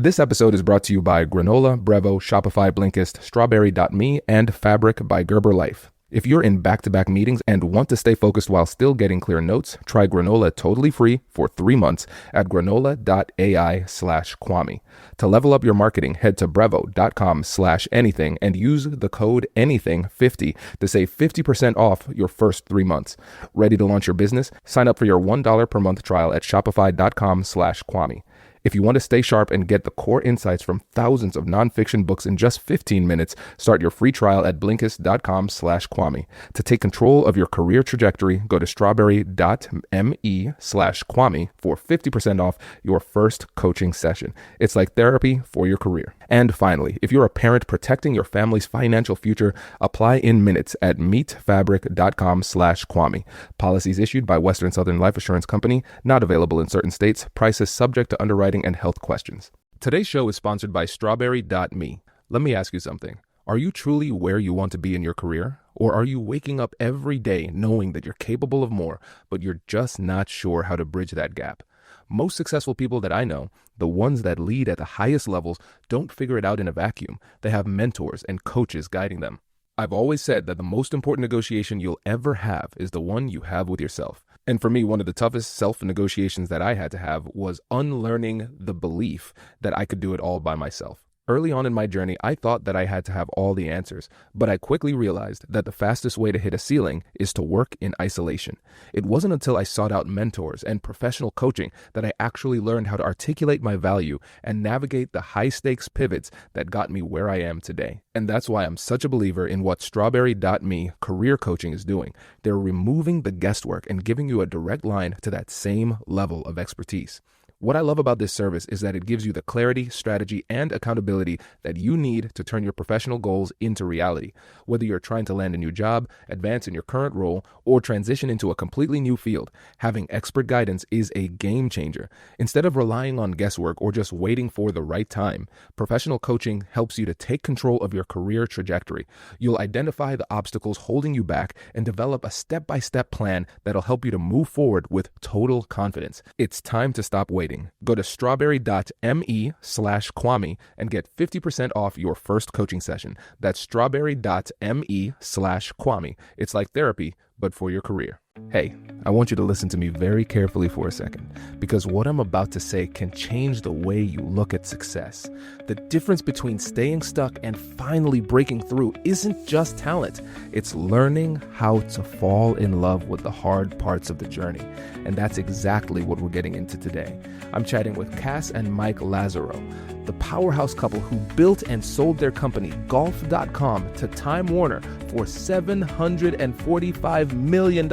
This episode is brought to you by Granola, Brevo, Shopify, Blinkist, Strawberry.me, and Fabric by Gerber Life. If you're in back-to-back meetings and want to stay focused while still getting clear notes, try Granola totally free for 3 months at granola.ai/Kwame. To level up your marketing, head to brevo.com/anything and use the code anything50 to save 50% off your first 3 months. Ready to launch your business? Sign up for your $1 per month trial at shopify.com/Kwame. If you want to stay sharp and get the core insights from thousands of nonfiction books in just 15 minutes, start your free trial at blinkist.com/Kwame. To take control of your career trajectory, go to strawberry.me/Kwame for 50% off your first coaching session. It's like therapy for your career. And finally, if you're a parent protecting your family's financial future, apply in minutes at meetfabric.com/Kwame. Policies issued by Western Southern Life Assurance Company, not available in certain states, prices subject to underwriting and health questions. Today's show is sponsored by Strawberry.me. Let me ask you something. Are you truly where you want to be in your career? Or are you waking up every day knowing that you're capable of more, but you're just not sure how to bridge that gap? Most successful people that I know, the ones that lead at the highest levels, don't figure it out in a vacuum. They have mentors and coaches guiding them. I've always said that the most important negotiation you'll ever have is the one you have with yourself. And for me, one of the toughest self-negotiations that I had to have was unlearning the belief that I could do it all by myself. Early on in my journey, I thought that I had to have all the answers, but I quickly realized that the fastest way to hit a ceiling is to work in isolation. It wasn't until I sought out mentors and professional coaching that I actually learned how to articulate my value and navigate the high-stakes pivots that got me where I am today. And that's why I'm such a believer in what Strawberry.me career coaching is doing. They're removing the guesswork and giving you a direct line to that same level of expertise. What I love about this service is that it gives you the clarity, strategy, and accountability that you need to turn your professional goals into reality. Whether you're trying to land a new job, advance in your current role, or transition into a completely new field, having expert guidance is a game changer. Instead of relying on guesswork or just waiting for the right time, professional coaching helps you to take control of your career trajectory. You'll identify the obstacles holding you back and develop a step-by-step plan that'll help you to move forward with total confidence. It's time to stop waiting. Go to strawberry.me/Kwame and get 50% off your first coaching session. That's strawberry.me/Kwame. It's like therapy, but for your career. Hey, I want you to listen to me very carefully for a second, because what I'm about to say can change the way you look at success. The difference between staying stuck and finally breaking through isn't just talent. It's learning how to fall in love with the hard parts of the journey. And that's exactly what we're getting into today. I'm chatting with Cas and Mike Lazerow, the powerhouse couple who built and sold their company, Golf.com, to Time Warner for $745 million.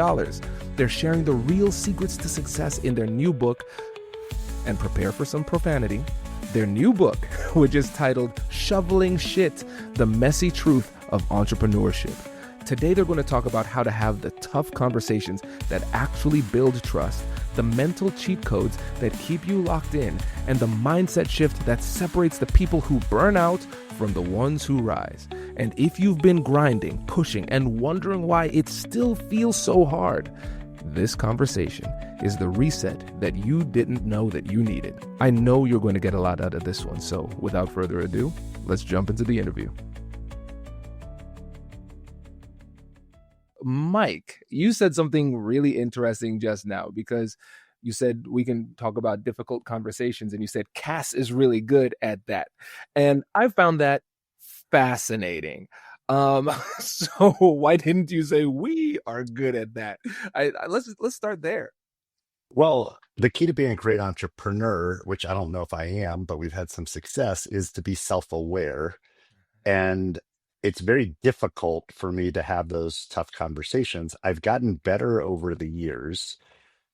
They're sharing the real secrets to success in their new book, and prepare for some profanity, their new book, which is titled Shoveling Shit, The Messy Truth of Entrepreneurship. Today, they're going to talk about how to have the tough conversations that actually build trust, the mental cheat codes that keep you locked in, and the mindset shift that separates the people who burn out from the ones who rise. And if you've been grinding, pushing, and wondering why it still feels so hard, this conversation is the reset that you didn't know that you needed. I know you're going to get a lot out of this one, so without further ado, let's jump into the interview. Mike, you said something really interesting just now, because you said we can talk about difficult conversations, and you said Cas is really good at that. And I found that fascinating. So why didn't you say we are good at that? Let's start there. Well, the key to being a great entrepreneur, which I don't know if I am, but we've had some success, is to be self-aware. And it's very difficult for me to have those tough conversations. I've gotten better over the years,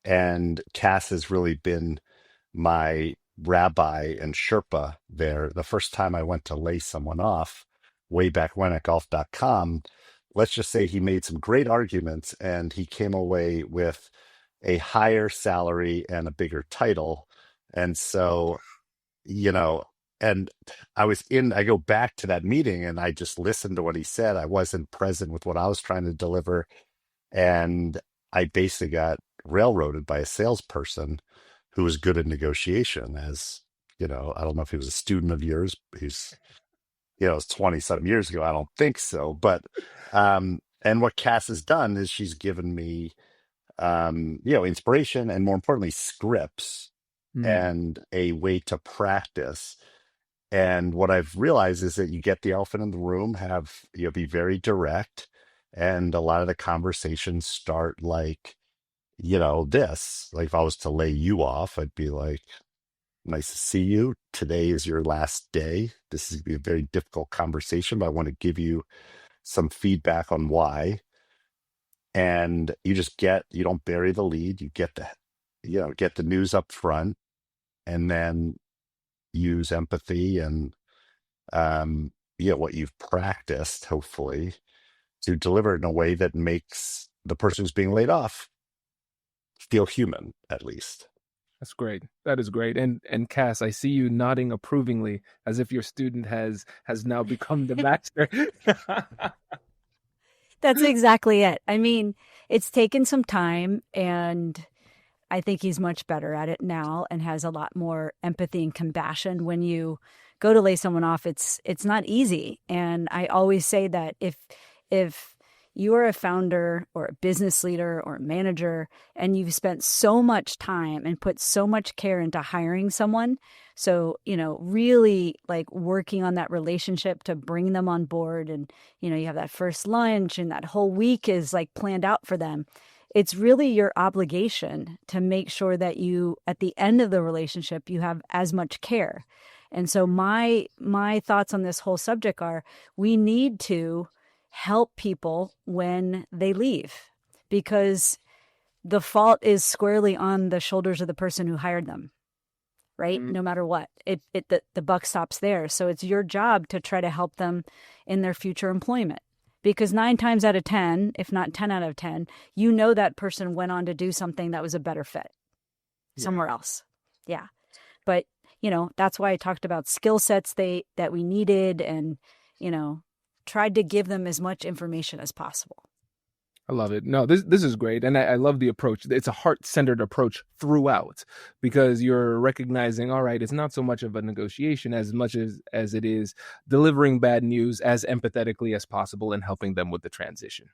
and Cas has really been my rabbi and Sherpa there. The first time I went to lay someone off, way back when at golf.com, let's just say he made some great arguments and he came away with a higher salary and a bigger title. And so, and I go back to that meeting and I just listened to what he said. I wasn't present with what I was trying to deliver. And I basically got railroaded by a salesperson who was good at negotiation, as I don't know if he was a student of yours. It's 20 some years ago. I don't think so. But, and what Cass has done is she's given me, inspiration and more importantly, scripts Mm, and a way to practice. And what I've realized is that you get the elephant in the room, be very direct. And a lot of the conversations start like, this. Like if I was to lay you off, I'd be like, nice to see you. Today is your last day. This is going to be a very difficult conversation, but I want to give you some feedback on why. And you don't bury the lead. You get the news up front and then use empathy and, what you've practiced, hopefully, to deliver in a way that makes the person who's being laid off feel human, at least. that's great. That is great. And Cass, I see you nodding approvingly as if your student has now become the master. That's exactly it. I mean, it's taken some time, and I think he's much better at it now and has a lot more empathy and compassion. When you go to lay someone off, it's not easy. And I always say that if you are a founder or a business leader or a manager and you've spent so much time and put so much care into hiring someone, so, really like working on that relationship to bring them on board, and, you have that first lunch and that whole week is like planned out for them. It's really your obligation to make sure that you, at the end of the relationship, you have as much care. And so my thoughts on this whole subject are, we need to help people when they leave, because the fault is squarely on the shoulders of the person who hired them, right? Mm, No matter what, the buck stops there. So it's your job to try to help them in their future employment, because 9 times out of 10, if not 10 out of 10, that person went on to do something that was a better fit yeah. somewhere else. Yeah. But, that's why I talked about skill sets that we needed, and, tried to give them as much information as possible. I love it. No, this is great. And I love the approach. It's a heart-centered approach throughout, because you're recognizing, all right, it's not so much of a negotiation as much as it is delivering bad news as empathetically as possible and helping them with the transition.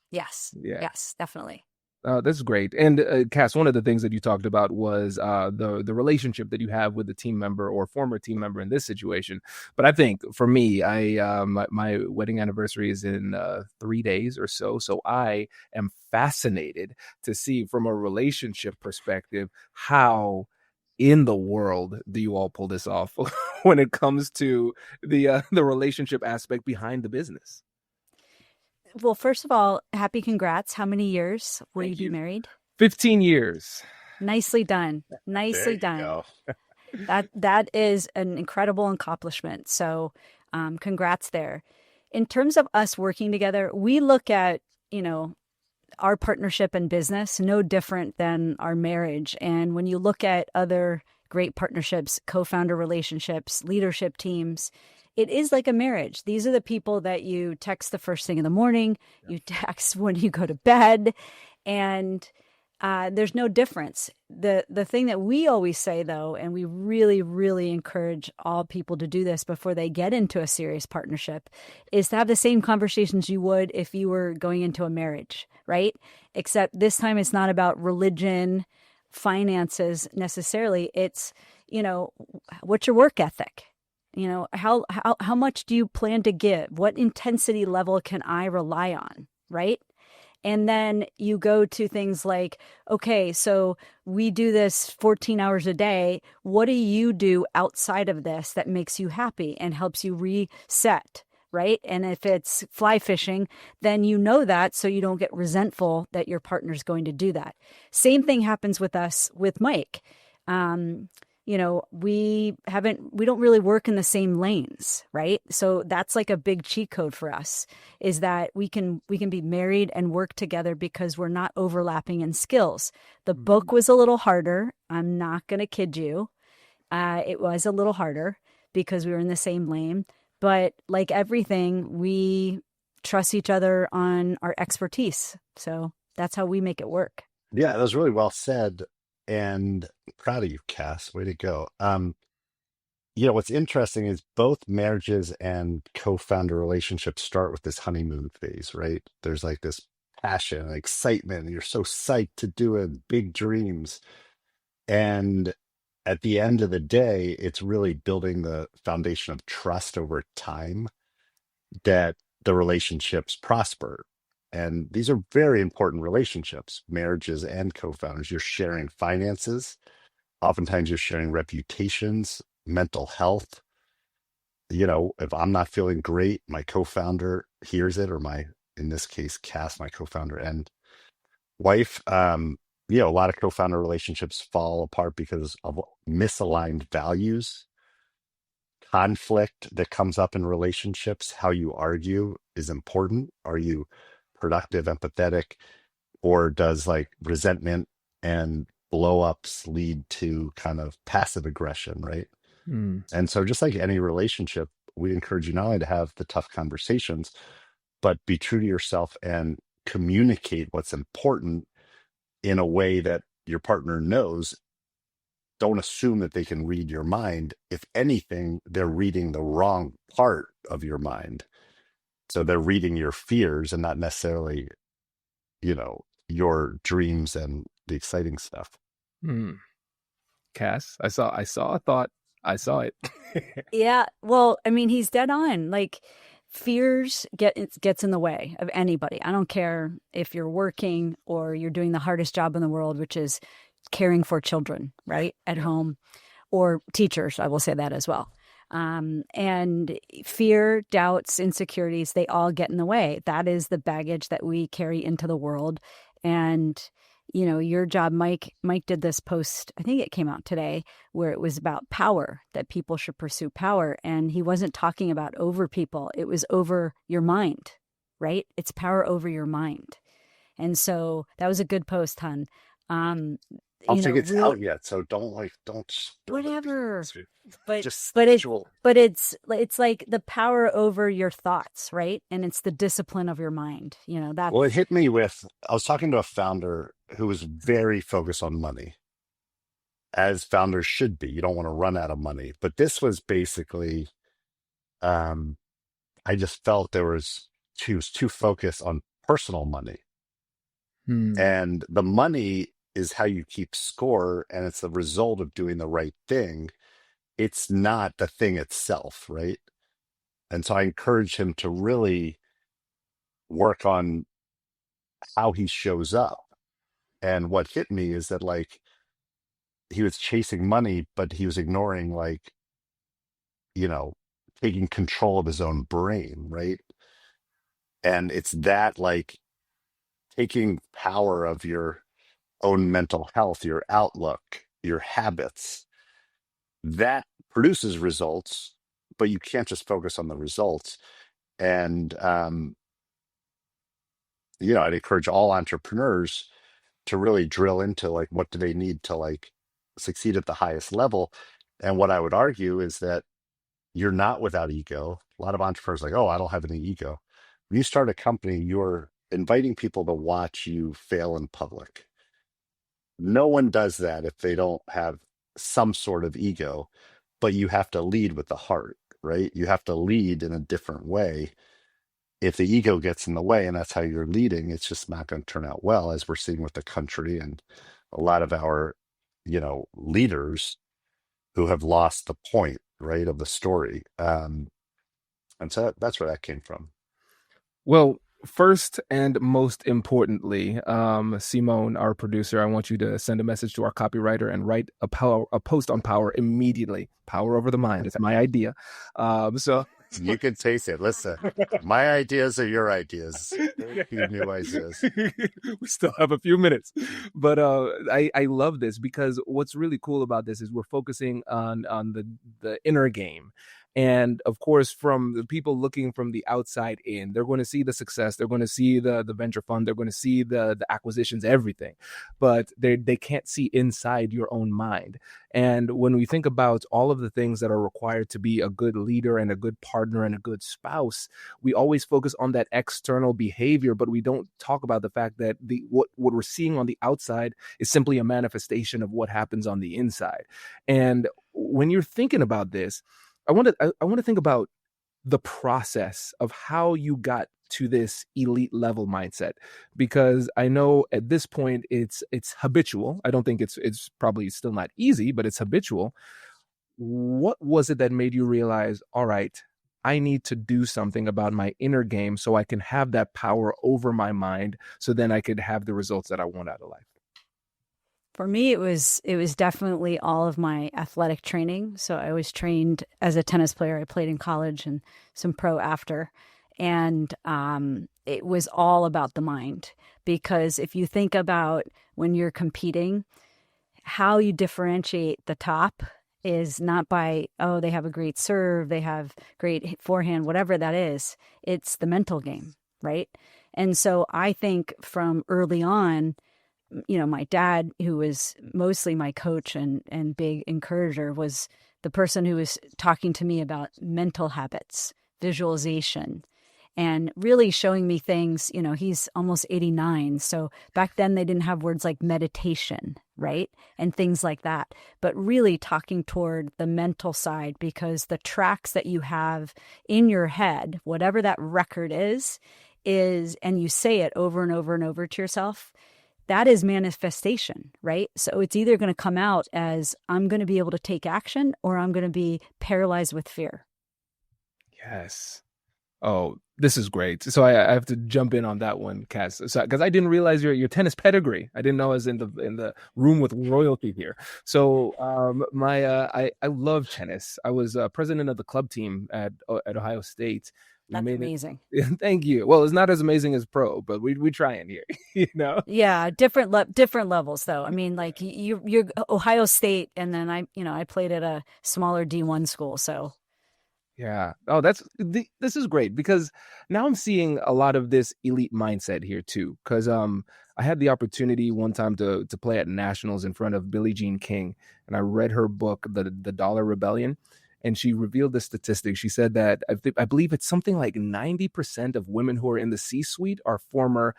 Yes. Yeah. Yes, definitely. That's great. And Cass, one of the things that you talked about was the relationship that you have with the team member or former team member in this situation. But I think for me, my wedding anniversary is in 3 days or so. So I am fascinated to see from a relationship perspective, how in the world do you all pull this off when it comes to the relationship aspect behind the business? Well, first of all, happy congrats. How many years will Thank you be you. married? 15 years. Nicely done. There Nicely you done. go. That is an incredible accomplishment. So, congrats there. In terms of us working together, we look at, our partnership in business no different than our marriage. And when you look at other great partnerships, co-founder relationships, leadership teams, it is like a marriage. These are the people that you text the first thing in the morning, you text when you go to bed, and there's no difference. The thing that we always say, though, and we really, really encourage all people to do this before they get into a serious partnership, is to have the same conversations you would if you were going into a marriage, right? Except this time it's not about religion, finances necessarily. It's, what's your work ethic? How much do you plan to give? What intensity level can I rely on, right? And then you go to things like, okay, so we do this 14 hours a day. What do you do outside of this that makes you happy and helps you reset, right? And if it's fly fishing, then that so you don't get resentful that your partner's going to do that. Same thing happens with us with Mike. We don't really work in the same lanes, right? So that's like a big cheat code for us, is that we can be married and work together because we're not overlapping in skills. The book was a little harder. I'm not going to kid you. It was a little harder because we were in the same lane, but like everything, we trust each other on our expertise. So that's how we make it work. Yeah, that was really well said. And I'm proud of you, Cass. Way to go. what's interesting is both marriages and co-founder relationships start with this honeymoon phase, right? There's like this passion and excitement, and you're so psyched to do it, big dreams. And at the end of the day, it's really building the foundation of trust over time that the relationships prosper. And these are very important relationships, marriages and co-founders. You're sharing finances. Oftentimes you're sharing reputations, mental health. If I'm not feeling great, my co-founder hears it, or in this case, Cass, my co-founder and wife. A lot of co-founder relationships fall apart because of misaligned values, conflict that comes up in relationships. How you argue is important. Are you productive, empathetic, or does like resentment and blow ups lead to kind of passive aggression, right? Hmm. And so, just like any relationship, we encourage you not only to have the tough conversations, but be true to yourself and communicate what's important in a way that your partner knows. Don't assume that they can read your mind. If anything, they're reading the wrong part of your mind. So they're reading your fears and not necessarily, your dreams and the exciting stuff. Hmm. Cass, I thought I saw it. Yeah. Well, I mean, he's dead on. Like fears gets in the way of anybody. I don't care if you're working or you're doing the hardest job in the world, which is caring for children, right? At home, or teachers. I will say that as well. And fear, doubts, insecurities, they all get in the way. That is the baggage that we carry into the world. And your job, Mike did this post, I think it came out today, where it was about power, that people should pursue power. And he wasn't talking about over people. It was over your mind, right? It's power over your mind. And so that was a good post, hon. I don't think it's out yet, so don't whatever. But just but it visual. but it's like the power over your thoughts, right? And it's the discipline of your mind. That's Well, it hit me I was talking to a founder who was very focused on money, as founders should be. You don't want to run out of money. But this was basically, I just felt she was too focused on personal money. Hmm. And the money is how you keep score, and it's the result of doing the right thing. It's not the thing itself, right? And so I encourage him to really work on how he shows up. And what hit me is that like he was chasing money, but he was ignoring you know, taking control of his own brain, right? And it's that like taking power of your own mental health, your outlook, your habits, that produces results, but you can't just focus on the results. And, I'd encourage all entrepreneurs to really drill into like, what do they need to like succeed at the highest level? And what I would argue is that you're not without ego. A lot of entrepreneurs are like, oh, I don't have any ego. When you start a company, you're inviting people to watch you fail in public. No one does that if they don't have some sort of ego, but you have to lead with the heart, right? You have to lead in a different way. If the ego gets in the way and that's how you're leading, it's just not going to turn out well, as we're seeing with the country and a lot of our, leaders who have lost the point, right, of the story. And so that's where that came from. Well, first and most importantly, Simone, our producer, I want you to send a message to our copywriter and write a post on power immediately. Power over the mind. It's my idea. So You can taste it. Listen, my ideas are your ideas. Very few new ideas. We still have a few minutes, but I love this because what's really cool about this is we're focusing on the inner game. And of course, from the people looking from the outside in, they're going to see the success, they're going to see the venture fund, they're going to see the acquisitions, everything, but they can't see inside your own mind. And when we think about all of the things that are required to be a good leader and a good partner and a good spouse, we always focus on that external behavior, but we don't talk about the fact that what we're seeing on the outside is simply a manifestation of what happens on the inside. And when you're thinking about this, I want to think about the process of how you got to this elite level mindset, because I know at this point it's habitual. I don't think it's probably still not easy, but it's habitual. What was it that made you realize, all right, I need to do something about my inner game so I can have that power over my mind, so then I could have the results that I want out of life? For me, it was definitely all of my athletic training. So I was trained as a tennis player. I played in college and some pro after. And it was all about the mind. Because if you think about when you're competing, how you differentiate the top is not by, oh, they have a great serve, they have great forehand, whatever that is. It's the mental game, right? And so I think from early on, my dad, who was mostly my coach and big encourager, was the person who was talking to me about mental habits, visualization, and really showing me things. He's almost 89. So back then they didn't have words like meditation, right? And things like that, but really talking toward the mental side, because the tracks that you have in your head, whatever that record is, and you say it over and over and over to yourself, that is manifestation, right? So it's either going to come out as I'm going to be able to take action, or I'm going to be paralyzed with fear. Yes. Oh, this is great. So I have to jump in on that one, Cas, because I didn't realize your tennis pedigree. I didn't know I was in the room with royalty here. So I love tennis. I was president of the club team at Ohio State. That's amazing. Thank you. Well, it's not as amazing as pro, but we try in here, Yeah, different levels though. I mean, like you're Ohio State, and then I played at a smaller D1 school, so. Yeah. Oh, this is great, because now I'm seeing a lot of this elite mindset here too. Because I had the opportunity one time to play at nationals in front of Billie Jean King, and I read her book, The Dollar Rebellion. And she revealed this statistic. She said that I believe it's something like 90% of women who are in the C-suite are former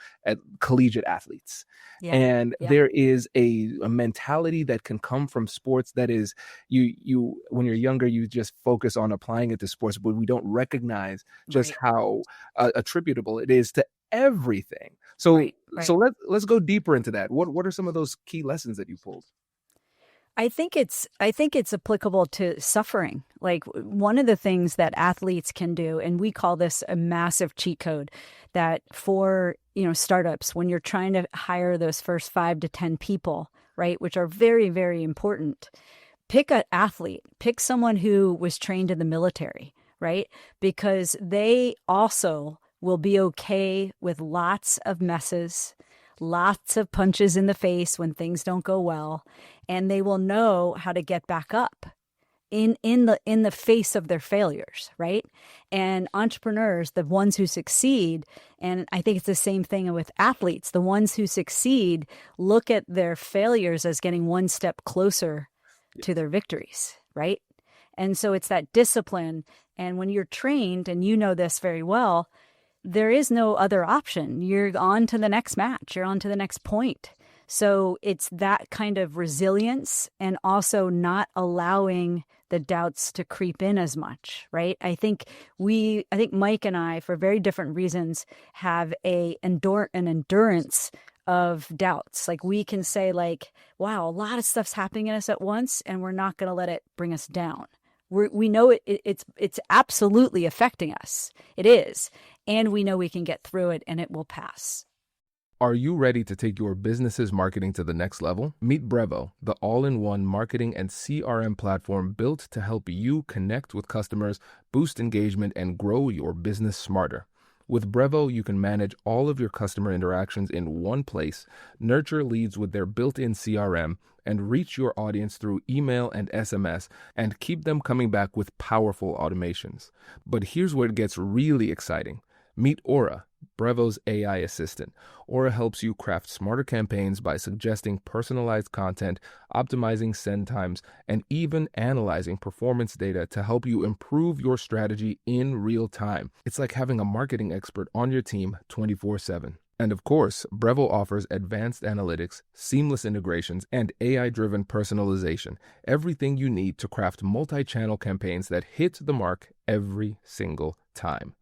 collegiate athletes. Yeah. And there is a mentality that can come from sports that is, you when you're younger, you just focus on applying it to sports, but we don't recognize just how attributable it is to everything. So so let's go deeper into that. What are some of those key lessons that you pulled? I think it's applicable to suffering. Like, one of the things that athletes can do, and we call this a massive cheat code, that for, startups, when you're trying to hire those first 5 to 10 people, right, which are very, very important, pick an athlete, pick someone who was trained in the military, right? Because they also will be okay with lots of messes, lots of punches in the face when things don't go well, and they will know how to get back up in the face of their failures, right? And entrepreneurs, the ones who succeed, and I think it's the same thing with athletes, the ones who succeed look at their failures as getting one step closer to their victories, right? And so it's that discipline. And when you're trained, and you know this very well, there is no other option. You're on to the next match. You're on to the next point. So it's that kind of resilience, and also not allowing the doubts to creep in as much, right? I think Mike and I, for very different reasons, have an endurance of doubts. Like, we can say, like, wow, a lot of stuff's happening in us at once, and we're not going to let it bring us down. We know it's absolutely affecting us. It is. And we know we can get through it, and it will pass. Are you ready to take your business's marketing to the next level? Meet Brevo, the all-in-one marketing and CRM platform built to help you connect with customers, boost engagement, and grow your business smarter. With Brevo, you can manage all of your customer interactions in one place, nurture leads with their built-in CRM, and reach your audience through email and SMS, and keep them coming back with powerful automations. But here's where it gets really exciting. Meet Aura, Brevo's AI assistant. Aura helps you craft smarter campaigns by suggesting personalized content, optimizing send times, and even analyzing performance data to help you improve your strategy in real time. It's like having a marketing expert on your team 24/7. And of course, Brevo offers advanced analytics, seamless integrations, and AI-driven personalization. Everything you need to craft multi-channel campaigns that hit the mark every single time.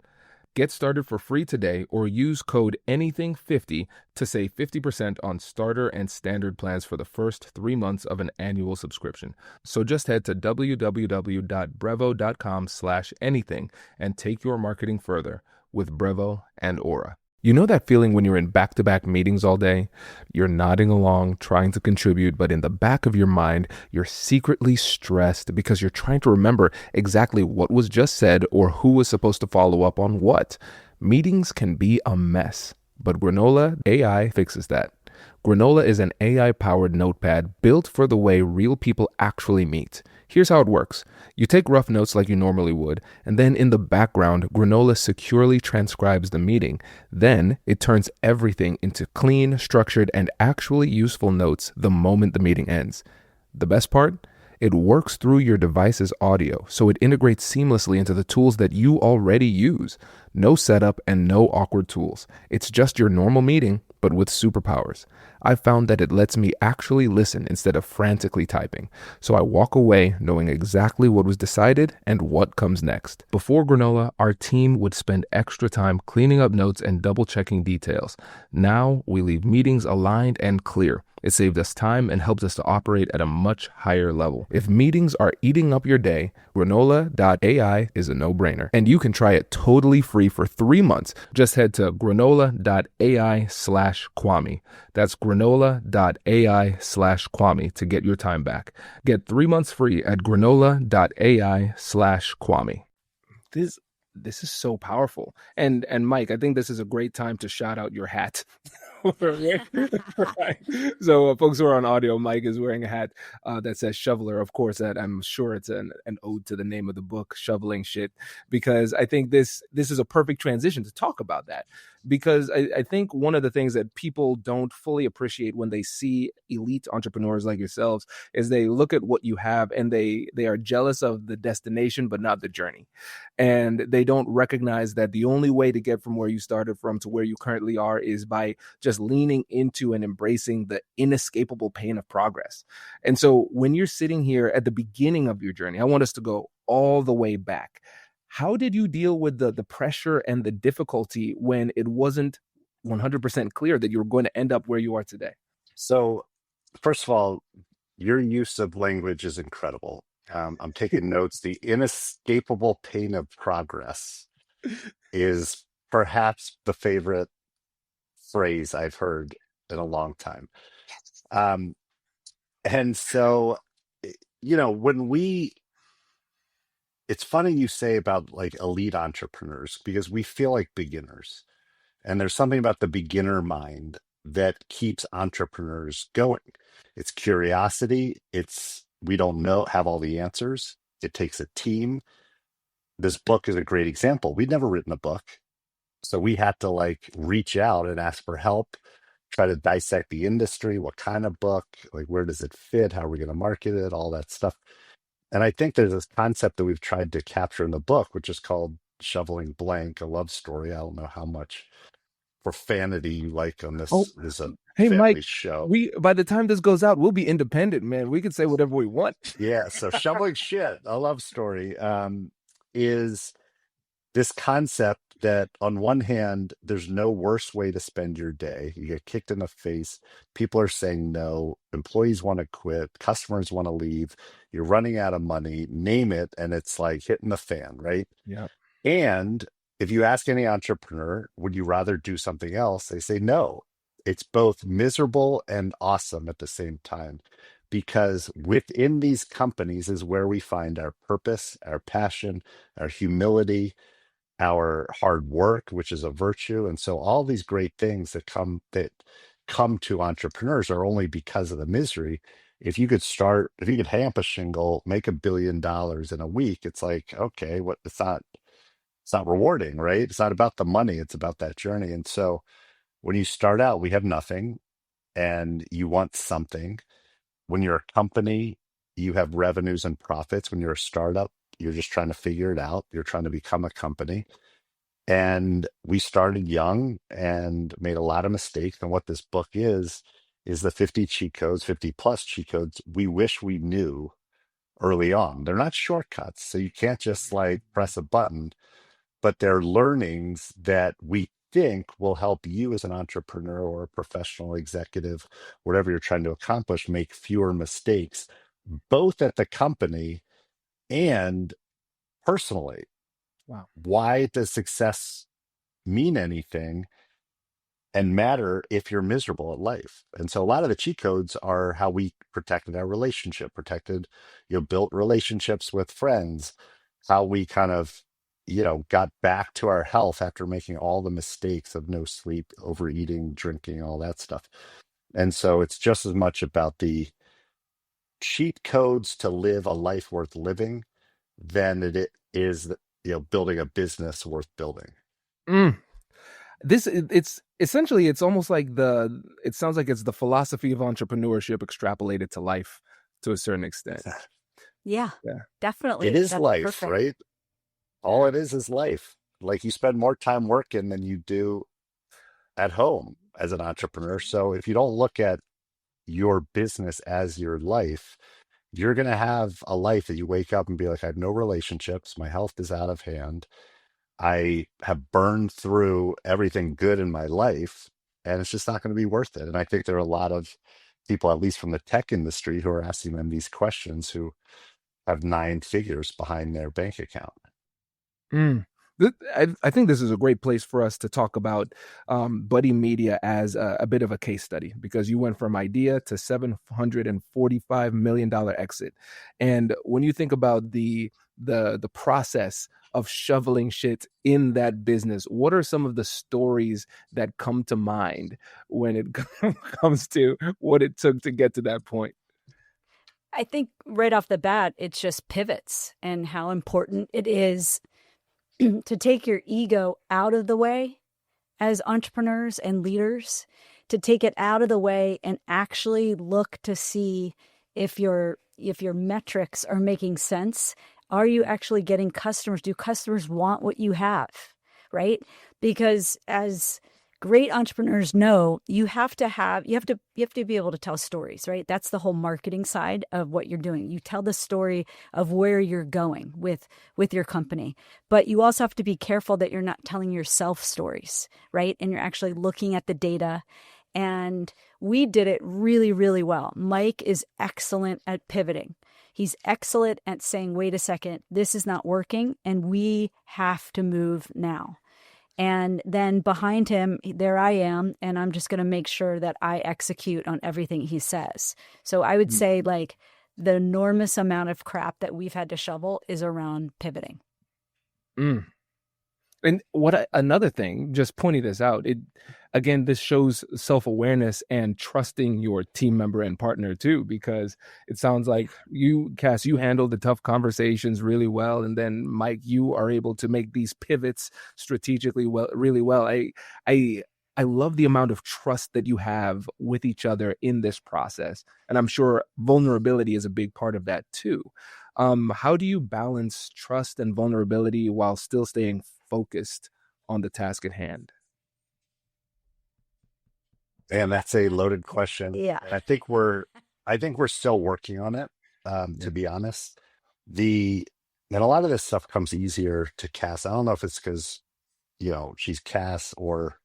Get started for free today or use code ANYTHING50 to save 50% on starter and standard plans for the first 3 months of an annual subscription. So just head to www.brevo.com/anything and take your marketing further with Brevo and Aura. You know that feeling when you're in back-to-back meetings all day? You're nodding along, trying to contribute, but in the back of your mind, you're secretly stressed because you're trying to remember exactly what was just said or who was supposed to follow up on what. Meetings can be a mess, but Granola AI fixes that. Granola is an AI-powered notepad built for the way real people actually meet. Here's how it works. You take rough notes like you normally would, and then in the background, Granola securely transcribes the meeting. Then it turns everything into clean, structured, and actually useful notes the moment the meeting ends. The best part? It works through your device's audio, so it integrates seamlessly into the tools that you already use. No setup and no awkward tools. It's just your normal meeting, but with superpowers. I've found that it lets me actually listen instead of frantically typing, so I walk away knowing exactly what was decided and what comes next. Before Granola, our team would spend extra time cleaning up notes and double-checking details. Now, we leave meetings aligned and clear. It saved us time and helped us to operate at a much higher level. If meetings are eating up your day, Granola.ai is a no-brainer. And you can try it totally free for 3 months. Just head to granola.ai/Kwame. That's granola.ai/Kwame to get your time back. Get 3 months free at granola.ai/Kwame. This is so powerful. And Mike, I think this is a great time to shout out your hat. Right. So folks who are on audio, Mike is wearing a hat that says shoveler. Of course, that I'm sure it's an ode to the name of the book, Shoveling Shit, because I think this is a perfect transition to talk about that. Because I think one of the things that people don't fully appreciate when they see elite entrepreneurs like yourselves is they look at what you have and they are jealous of the destination, but not the journey. And they don't recognize that the only way to get from where you started from to where you currently are is by just leaning into and embracing the inescapable pain of progress. And so when you're sitting here at the beginning of your journey, I want us to go all the way back. How did you deal with the pressure and the difficulty when it wasn't 100% clear that you were going to end up where you are today? So, first of all, your use of language is incredible. I'm taking notes. The inescapable pain of progress is perhaps the favorite phrase I've heard in a long time. And so, it's funny you say about like elite entrepreneurs because we feel like beginners. And there's something about the beginner mind that keeps entrepreneurs going. It's curiosity. We don't have all the answers. It takes a team. This book is a great example. We'd never written a book. So we had to like reach out and ask for help, try to dissect the industry. What kind of book? Like, where does it fit? How are we going to market it? All that stuff. And I think there's this concept that we've tried to capture in the book, which is called Shoveling Blank, a love story. I don't know how much profanity you like on Oh, this. This is a hey, family Mike, show. by the time this goes out, we'll be independent, man. We can say whatever we want. Yeah. So Shoveling Shit, a love story, is this concept that on one hand, there's no worse way to spend your day. You get kicked in the face. People are saying no. Employees want to quit. Customers want to leave. You're running out of money. Name it. And it's like hitting the fan, right? Yeah. And if you ask any entrepreneur, would you rather do something else? They say no. It's both miserable and awesome at the same time, because within these companies is where we find our purpose, our passion, our humility, our hard work, which is a virtue. And so all these great things that come to entrepreneurs are only because of the misery. If you could hang up a shingle, make $1 billion in a week, it's like, okay, what it's not rewarding, right? It's not about the money, it's about that journey. And so when you start out, we have nothing and you want something. When you're a company, you have revenues and profits. When you're a startup, you're just trying to figure it out. You're trying to become a company. And we started young and made a lot of mistakes. And what this book is the 50 cheat codes, 50 plus cheat codes we wish we knew early on. They're not shortcuts. So you can't just like press a button, but they're learnings that we think will help you as an entrepreneur or a professional executive, whatever you're trying to accomplish, make fewer mistakes, both at the company and personally. Wow. Why does success mean anything and matter if you're miserable at life? And so a lot of the cheat codes are how we protected our relationship, built relationships with friends, how we kind of, got back to our health after making all the mistakes of no sleep, overeating, drinking, all that stuff. And so it's just as much about the cheat codes to live a life worth living than it is, building a business worth building. Mm. It's essentially, it's almost like it sounds like it's the philosophy of entrepreneurship extrapolated to life to a certain extent. Yeah, Yeah. definitely. It is That's life, perfect. right? All it is life. Like you spend more time working than you do at home as an entrepreneur. So if you don't look at your business as your life, you're going to have a life that you wake up and be like, I have no relationships. My health is out of hand. I have burned through everything good in my life, and it's just not going to be worth it. And I think there are a lot of people, at least from the tech industry, who are asking them these questions who have nine figures behind their bank account. Mm. I think this is a great place for us to talk about Buddy Media as a bit of a case study, because you went from idea to $745 million exit. And when you think about the process of shoveling shit in that business, what are some of the stories that come to mind when it comes to what it took to get to that point? I think right off the bat, it's just pivots and how important it is to take your ego out of the way as entrepreneurs and leaders, to take it out of the way and actually look to see if your metrics are making sense. Are you actually getting customers? Do customers want what you have? Right? Because as great entrepreneurs know, you have to be able to tell stories, right? That's the whole marketing side of what you're doing. You tell the story of where you're going with your company, but you also have to be careful that you're not telling yourself stories, right? And you're actually looking at the data. And we did it really, really well. Mike is excellent at pivoting. He's excellent at saying, wait a second, this is not working, and we have to move now. And then behind him, there I am, and I'm just going to make sure that I execute on everything he says. So I would say, like, the enormous amount of crap that we've had to shovel is around pivoting. Mm. And another thing, just pointing this out, this shows self-awareness and trusting your team member and partner too, because it sounds like you, Cass, you handled the tough conversations really well, and then Mike, you are able to make these pivots strategically well, really well. I love the amount of trust that you have with each other in this process, and I'm sure vulnerability is a big part of that too. How do you balance trust and vulnerability while still staying focused on the task at hand? And that's a loaded question. Yeah. And I think we're still working on it, Yeah. to be honest. The and a lot of this stuff comes easier to Cass. I don't know if it's because, she's Cass, or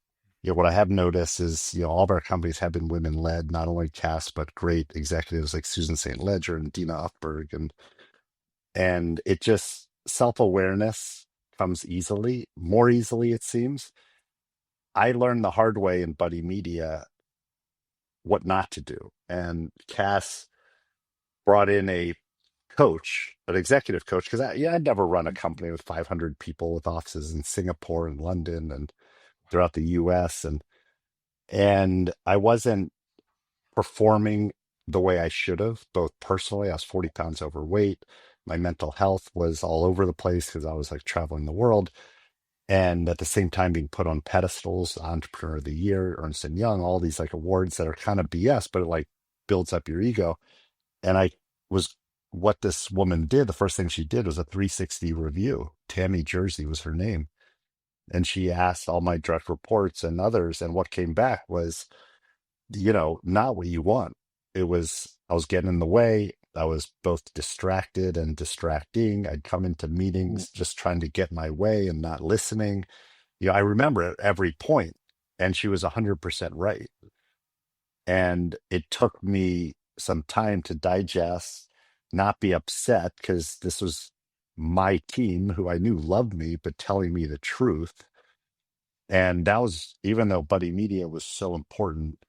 what I have noticed is, all of our companies have been women led, not only Cass, but great executives like Susan St. Ledger and Dina Offberg, and it just self-awareness comes easily, more easily, it seems. I learned the hard way in Buddy Media what not to do. And Cass brought in a coach, an executive coach, because I'd never run a company with 500 people with offices in Singapore and London and throughout the US. And I wasn't performing the way I should have, both personally. I was 40 pounds overweight. My mental health was all over the place because I was like traveling the world. And at the same time being put on pedestals, Entrepreneur of the Year, Ernst and Young, all these like awards that are kind of BS, but it like builds up your ego. And I was what this woman did, the first thing she did was a 360 review. Tammy Jersey was her name. And she asked all my direct reports and others, and what came back was, not what you want. It was, I was getting in the way. I was both distracted and distracting. I'd come into meetings just trying to get my way and not listening. I remember at every point, and she was 100% right. And it took me some time to digest, not be upset, because this was my team who I knew loved me, but telling me the truth. And that was, even though Buddy Media was so important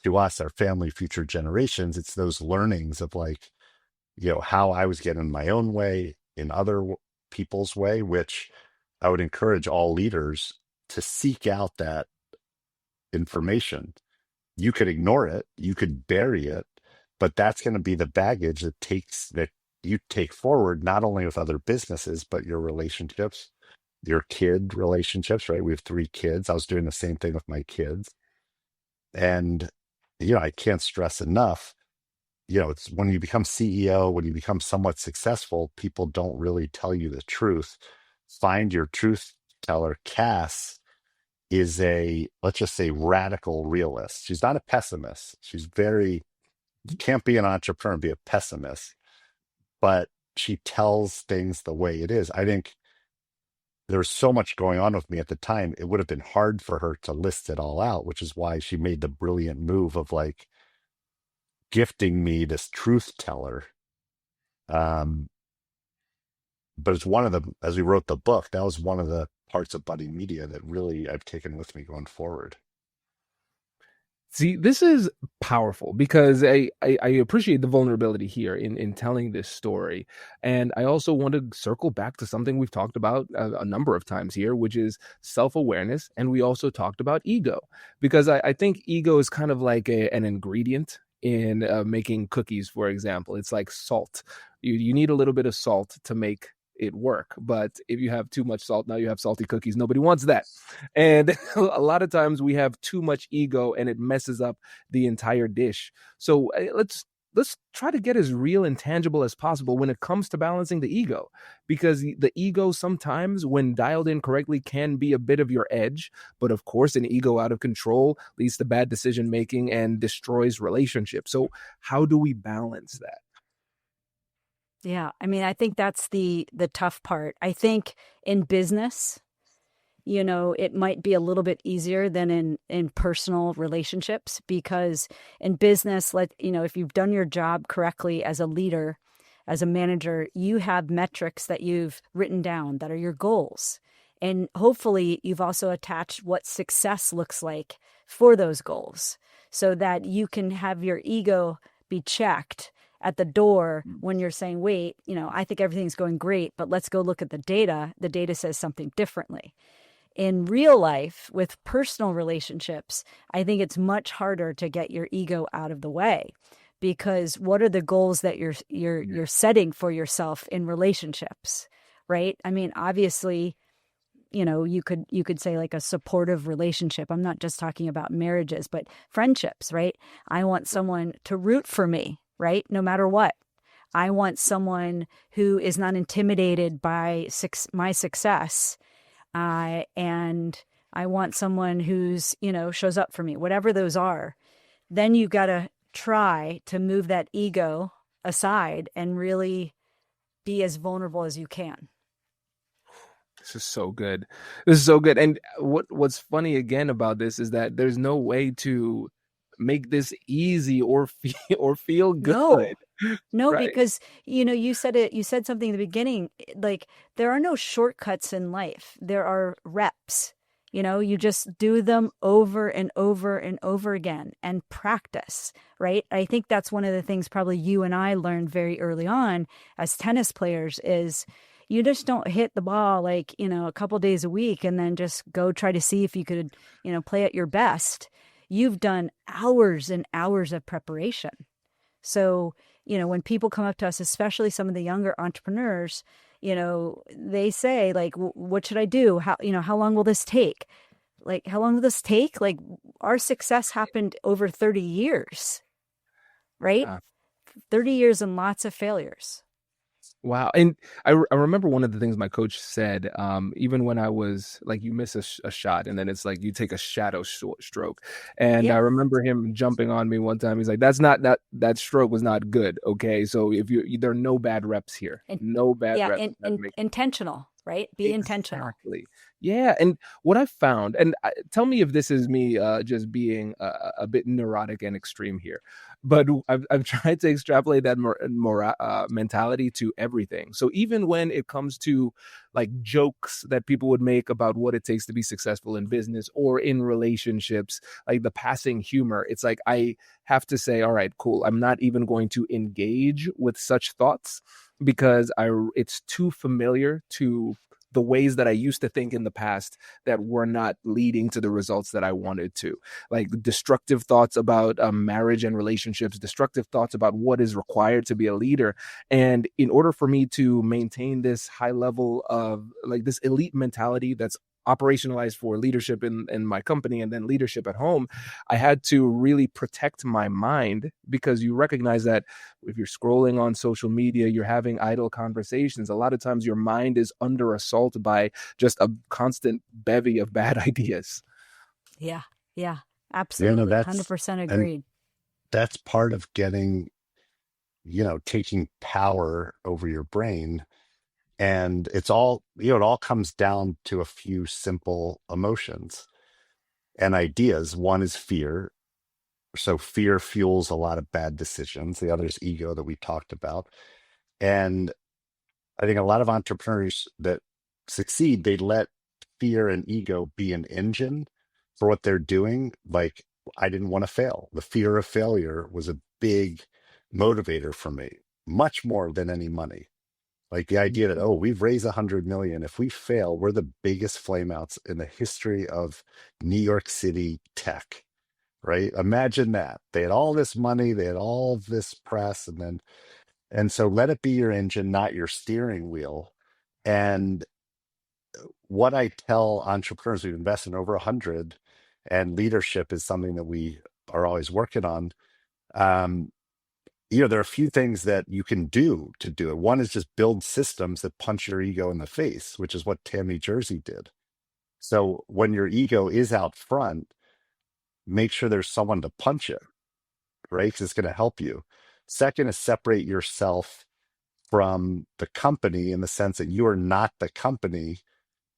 to us, our family, future generations, it's those learnings of like, how I was getting in my own way, in other people's way, which I would encourage all leaders to seek out that information. You could ignore it, you could bury it, but that's going to be the baggage that you take forward, not only with other businesses, but your relationships, your kid relationships, right? We have 3 kids. I was doing the same thing with my kids. And, I can't stress enough, it's when you become CEO, when you become somewhat successful, people don't really tell you the truth. Find your truth teller. Cass is let's just say, radical realist. She's not a pessimist. You can't be an entrepreneur and be a pessimist, but she tells things the way it is. I think there was so much going on with me at the time. It would have been hard for her to list it all out, which is why she made the brilliant move of like gifting me this truth teller. But it's one of the, as we wrote the book, that was one of the parts of Buddy Media that really I've taken with me going forward. See, this is powerful because I appreciate the vulnerability here in telling this story. And I also want to circle back to something we've talked about a number of times here, which is self-awareness. And we also talked about ego, because I think ego is kind of like an ingredient in making cookies, for example. It's like salt. You need a little bit of salt to make it work, but if you have too much salt, now you have salty cookies. Nobody wants that. And a lot of times we have too much ego and it messes up the entire dish. So let's try to get as real and tangible as possible when it comes to balancing the ego, because the ego sometimes, when dialed in correctly, can be a bit of your edge. But of course, an ego out of control leads to bad decision making and destroys relationships. So how do we balance that? Yeah, I mean, I think that's the tough part. I think in business, it might be a little bit easier than in personal relationships, because in business, if you've done your job correctly as a leader, as a manager, you have metrics that you've written down that are your goals. And hopefully you've also attached what success looks like for those goals, so that you can have your ego be checked at the door when you're saying, wait, I think everything's going great, but let's go look at the data. The data says something differently. In real life, with personal relationships, I think it's much harder to get your ego out of the way, because what are the goals that you're setting for yourself in relationships, right? I mean, obviously, you could say like a supportive relationship. I'm not just talking about marriages, but friendships, right? I want someone to root for me, right? No matter what. I want someone who is not intimidated by my success. And I want someone who's, shows up for me, whatever those are. Then you got to try to move that ego aside and really be as vulnerable as you can. This is so good. This is so good. And what's funny again about this is that there's no way to make this easy or feel good. No, right? Because, you said something in the beginning, like there are no shortcuts in life. There are reps. You just do them over and over and over again and practice, right? I think that's one of the things probably you and I learned very early on as tennis players is you just don't hit the ball like, a couple days a week and then just go try to see if you could, play at your best. You've done hours and hours of preparation. So, when people come up to us, especially some of the younger entrepreneurs, they say like, what should I do? How long will this take? Like, how long will this take? Like, our success happened over 30 years, right? 30 years and lots of failures. Wow. And I remember one of the things my coach said, even when I was like, you miss a shot and then it's like you take a shadow stroke. And I remember him jumping on me one time. He's like, that stroke was not good. Okay. So there are no bad reps here. No bad reps. Intentional, right? Be intentional. Exactly. Yeah. And what I found, and tell me if this is me just being a bit neurotic and extreme here, but I've tried to extrapolate that mentality to everything. So even when it comes to like jokes that people would make about what it takes to be successful in business or in relationships, like the passing humor, it's like I have to say, all right, cool. I'm not even going to engage with such thoughts because it's too familiar to the ways that I used to think in the past that were not leading to the results that I wanted to. Like destructive thoughts about marriage and relationships, destructive thoughts about what is required to be a leader. And in order for me to maintain this high level of like this elite mentality that's operationalized for leadership in my company and then leadership at home, I had to really protect my mind because you recognize that if you're scrolling on social media, you're having idle conversations. A lot of times your mind is under assault by just a constant bevy of bad ideas. Yeah, absolutely. 100% agreed. That's part of getting, taking power over your brain. And it's all, it all comes down to a few simple emotions and ideas. One is fear. So fear fuels a lot of bad decisions. The other is ego that we talked about. And I think a lot of entrepreneurs that succeed, they let fear and ego be an engine for what they're doing. Like, I didn't want to fail. The fear of failure was a big motivator for me, much more than any money. Like the idea that, we've raised 100 million. If we fail, we're the biggest flameouts in the history of New York City tech, right? Imagine that. They had all this money, they had all this press, and so let it be your engine, not your steering wheel. And what I tell entrepreneurs, we've invested in over 100, and leadership is something that we are always working on. There are a few things that you can do to do it. One is just build systems that punch your ego in the face, which is what Tammy Jersey did. So when your ego is out front, make sure there's someone to punch it, right? Because it's going to help you. Second is separate yourself from the company in the sense that you are not the company.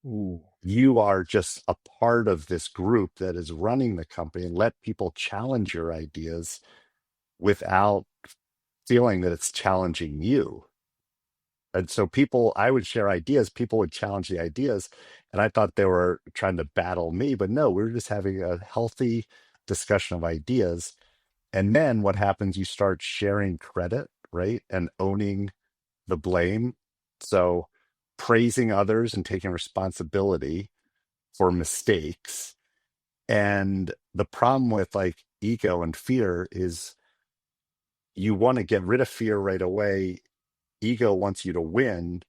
Ooh. You are just a part of this group that is running the company, and let people challenge your ideas without feeling that it's challenging you. And so I would share ideas, people would challenge the ideas, and I thought they were trying to battle me, but no, we were just having a healthy discussion of ideas. And then what happens, you start sharing credit, right? And owning the blame. So praising others and taking responsibility for mistakes. And the problem with like ego and fear is you want to get rid of fear right away. Ego wants you to win,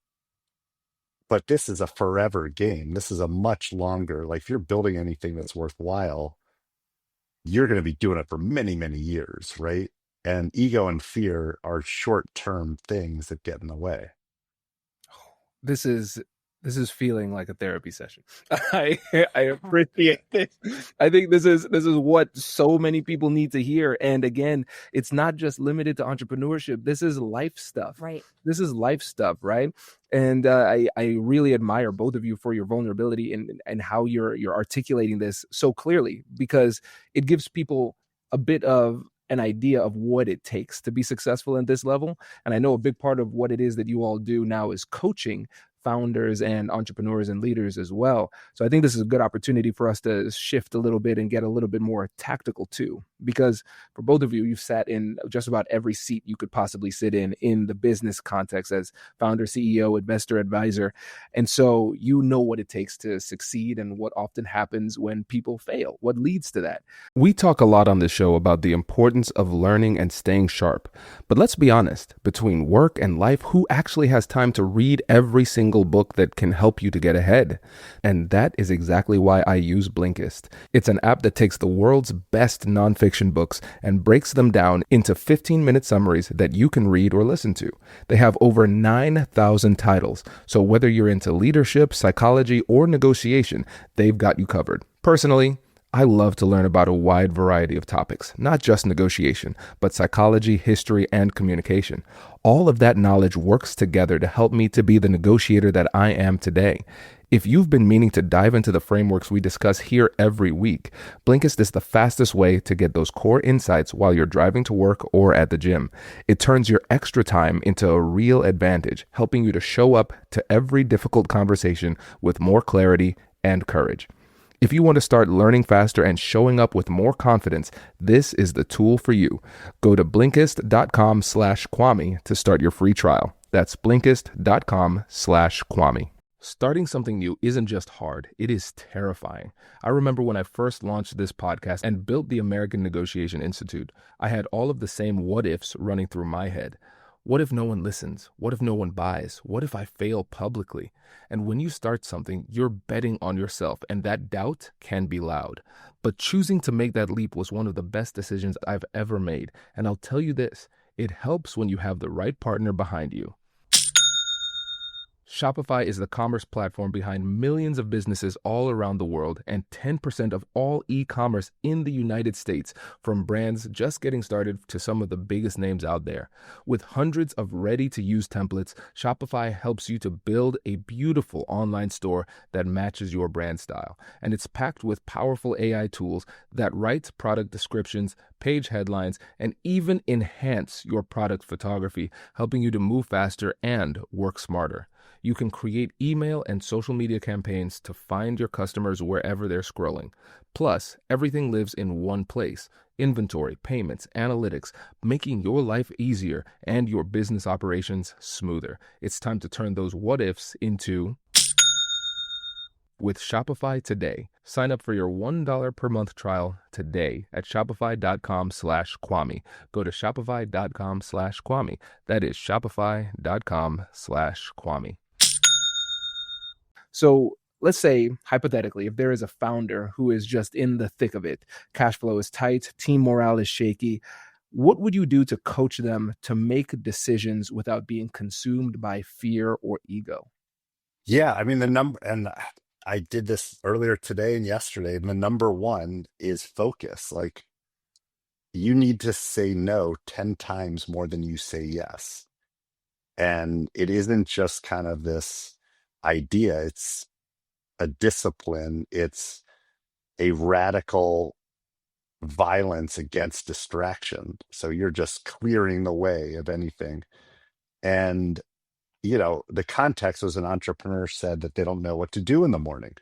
but this is a forever game. This is a much longer, like if you're building anything that's worthwhile, you're going to be doing it for many, many years, right? And ego and fear are short-term things that get in the way. This is feeling like a therapy session. I appreciate this. I think this is what so many people need to hear. And again, it's not just limited to entrepreneurship. This is life stuff. Right. This is life stuff, right? And I really admire both of you for your vulnerability and how you're articulating this so clearly, because it gives people a bit of an idea of what it takes to be successful at this level. And I know a big part of what it is that you all do now is coaching founders and entrepreneurs and leaders as well. So I think this is a good opportunity for us to shift a little bit and get a little bit more tactical too, because for both of you, you've sat in just about every seat you could possibly sit in the business context as founder, CEO, investor, advisor. And so you know what it takes to succeed and what often happens when people fail, what leads to that. We talk a lot on this show about the importance of learning and staying sharp. But let's be honest, between work and life, who actually has time to read every single book that can help you to get ahead? And that is exactly why I use Blinkist. It's an app that takes the world's best nonfiction books and breaks them down into 15-minute summaries that you can read or listen to. They have over 9,000 titles, so whether you're into leadership, psychology, or negotiation, they've got you covered. Personally, I love to learn about a wide variety of topics, not just negotiation, but psychology, history, and communication. All of that knowledge works together to help me to be the negotiator that I am today. If you've been meaning to dive into the frameworks we discuss here every week, Blinkist is the fastest way to get those core insights while you're driving to work or at the gym. It turns your extra time into a real advantage, helping you to show up to every difficult conversation with more clarity and courage. If you want to start learning faster and showing up with more confidence, this is the tool for you. Go to Blinkist.com/Kwame to start your free trial. That's Blinkist.com/Kwame. Starting something new isn't just hard, it is terrifying. I remember when I first launched this podcast and built the American Negotiation Institute, I had all of the same what-ifs running through my head. What if no one listens? What if no one buys? What if I fail publicly? And when you start something, you're betting on yourself, and that doubt can be loud. But choosing to make that leap was one of the best decisions I've ever made. And I'll tell you this, it helps when you have the right partner behind you. Shopify is the commerce platform behind millions of businesses all around the world and 10% of all e-commerce in the United States, from brands just getting started to some of the biggest names out there. With hundreds of ready-to-use templates, Shopify helps you to build a beautiful online store that matches your brand style. And it's packed with powerful AI tools that write product descriptions, page headlines, and even enhance your product photography, helping you to move faster and work smarter. You can create email and social media campaigns to find your customers wherever they're scrolling. Plus, everything lives in one place: inventory, payments, analytics, making your life easier and your business operations smoother. It's time to turn those what-ifs into with Shopify today. Sign up for your $1 per month trial today at shopify.com/Kwame. Go to shopify.com/Kwame. That is shopify.com/Kwame. So let's say, hypothetically, if there is a founder who is just in the thick of it, cash flow is tight, team morale is shaky, what would you do to coach them to make decisions without being consumed by fear or ego? Yeah, I mean, the number, and I did this earlier today and yesterday, and the number one is focus. Like, you need to say no 10 times more than you say yes. And it isn't just kind of this idea, it's a discipline, it's a radical violence against distraction. So you're just clearing the way of anything. And, the context was an entrepreneur said that they don't know what to do in the morning.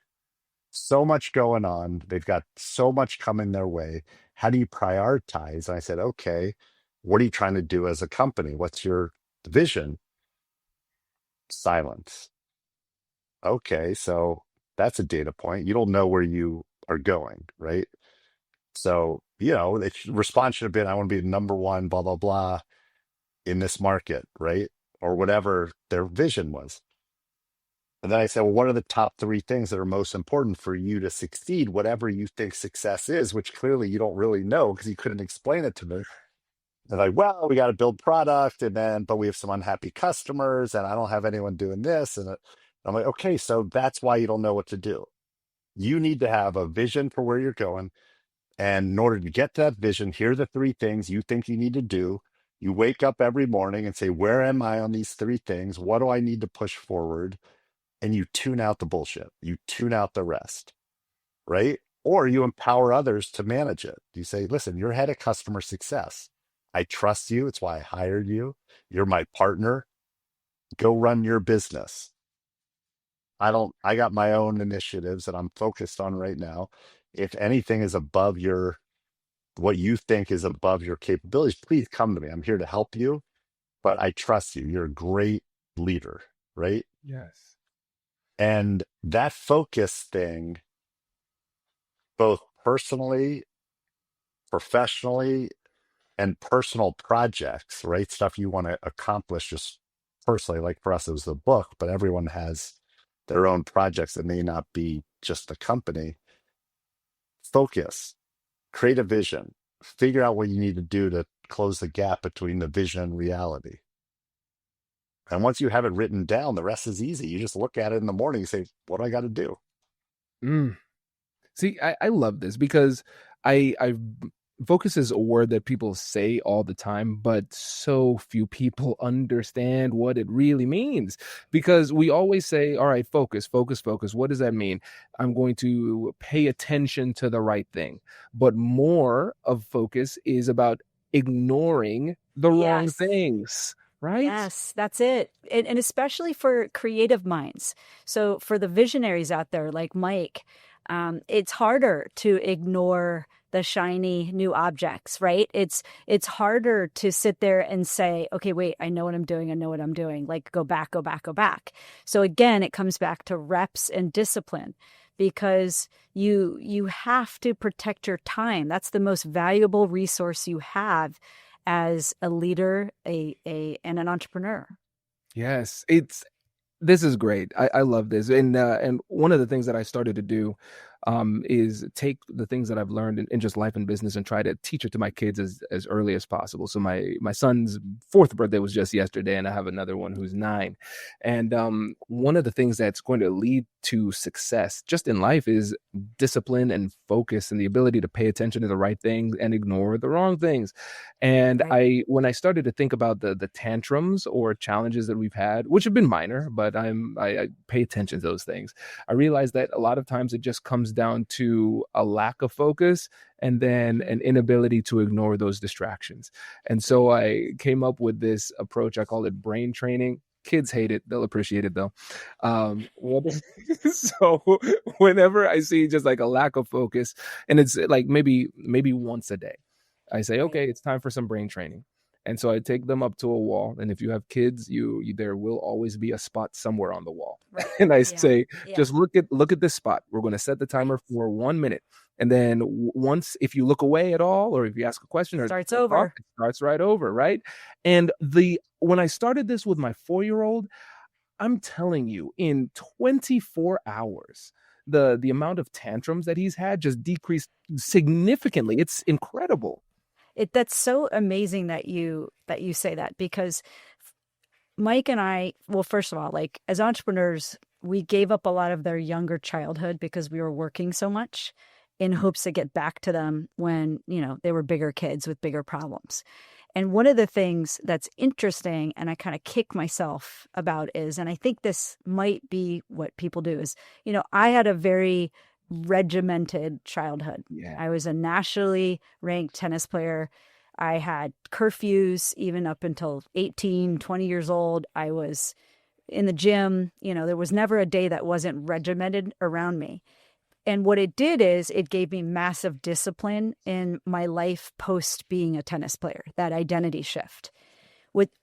So much going on. They've got so much coming their way. How do you prioritize? And I said, okay, what are you trying to do as a company? What's your vision? Silence. Okay, so that's a data point. You don't know where you are going, right? So, the response should have been, I want to be the number one, blah, blah, blah, in this market, right? Or whatever their vision was. And then I said, well, what are the top three things that are most important for you to succeed, whatever you think success is, which clearly you don't really know because you couldn't explain it to me. They're like, well, we got to build product, but we have some unhappy customers, and I don't have anyone doing this. And I'm like, okay, so that's why you don't know what to do. You need to have a vision for where you're going. And in order to get to that vision, here are the three things you think you need to do. You wake up every morning and say, where am I on these three things? What do I need to push forward? And you tune out the bullshit. You tune out the rest, right? Or you empower others to manage it. You say, listen, you're head of customer success. I trust you. It's why I hired you. You're my partner. Go run your business. I got my own initiatives that I'm focused on right now. If anything is above what you think is above your capabilities, please come to me. I'm here to help you, but I trust you. You're a great leader, right? Yes. And that focus thing, both personally, professionally, and personal projects, right? Stuff you want to accomplish just personally. Like for us, it was the book, but everyone has their own projects that may not be just the company. Focus, create a vision, figure out what you need to do to close the gap between the vision and reality. And once you have it written down, the rest is easy. You just look at it in the morning and say, what do I got to do? Mm. See, I love this because I focus is a word that people say all the time, but so few people understand what it really means. Because we always say, all right, focus, focus, focus. What does that mean? I'm going to pay attention to the right thing. But more of focus is about ignoring the wrong Yes. things, right? Yes, that's it. And especially for creative minds. So for the visionaries out there like Mike, it's harder to ignore the shiny new objects, right? It's harder to sit there and say, okay, wait, I know what I'm doing. I know what I'm doing. Like go back, go back, go back. So again, it comes back to reps and discipline because you have to protect your time. That's the most valuable resource you have as a leader, and an entrepreneur. Yes, this is great. I love this. And one of the things that I started to do is take the things that I've learned in just life and business and try to teach it to my kids as early as possible. So my son's fourth birthday was just yesterday, and I have another one who's 9. And one of the things that's going to lead to success just in life is discipline and focus and the ability to pay attention to the right things and ignore the wrong things. And Right. when I started to think about the tantrums or challenges that we've had, which have been minor, but I pay attention to those things. I realized that a lot of times it just comes down to a lack of focus and then Mhm. an inability to ignore those distractions. And so I came up with this approach. I call it brain training. Kids hate it. They'll appreciate it though. So whenever I see just like a lack of focus, and it's like maybe once a day, I say, Right. okay, it's time for some brain training. And so I take them up to a wall. And if you have kids, you there will always be a spot somewhere on the wall. Right. And I Yeah. say, Yeah. just look at this spot. We're going to set the Right. timer for 1 minute. And then once, if you look away at all, or if you ask a question or Starts talk, over. it starts right over, right? And when I started this with my 4-year-old, I'm telling you, in 24 hours, the amount of tantrums that he's had just decreased significantly. It's incredible. That's so amazing that you say that because Mike and I, well, first of all, like as entrepreneurs, we gave up a lot of their younger childhood because we were working so much in hopes to get back to them when, they were bigger kids with bigger problems. And one of the things that's interesting and I kind of kick myself about is, and I think this might be what people do is, I had a very regimented childhood. Yeah. I was a nationally ranked tennis player. I had curfews even up until 18, 20 years old. I was in the gym. There was never a day that wasn't regimented around me. And what it did is it gave me massive discipline in my life post being a tennis player, that identity shift.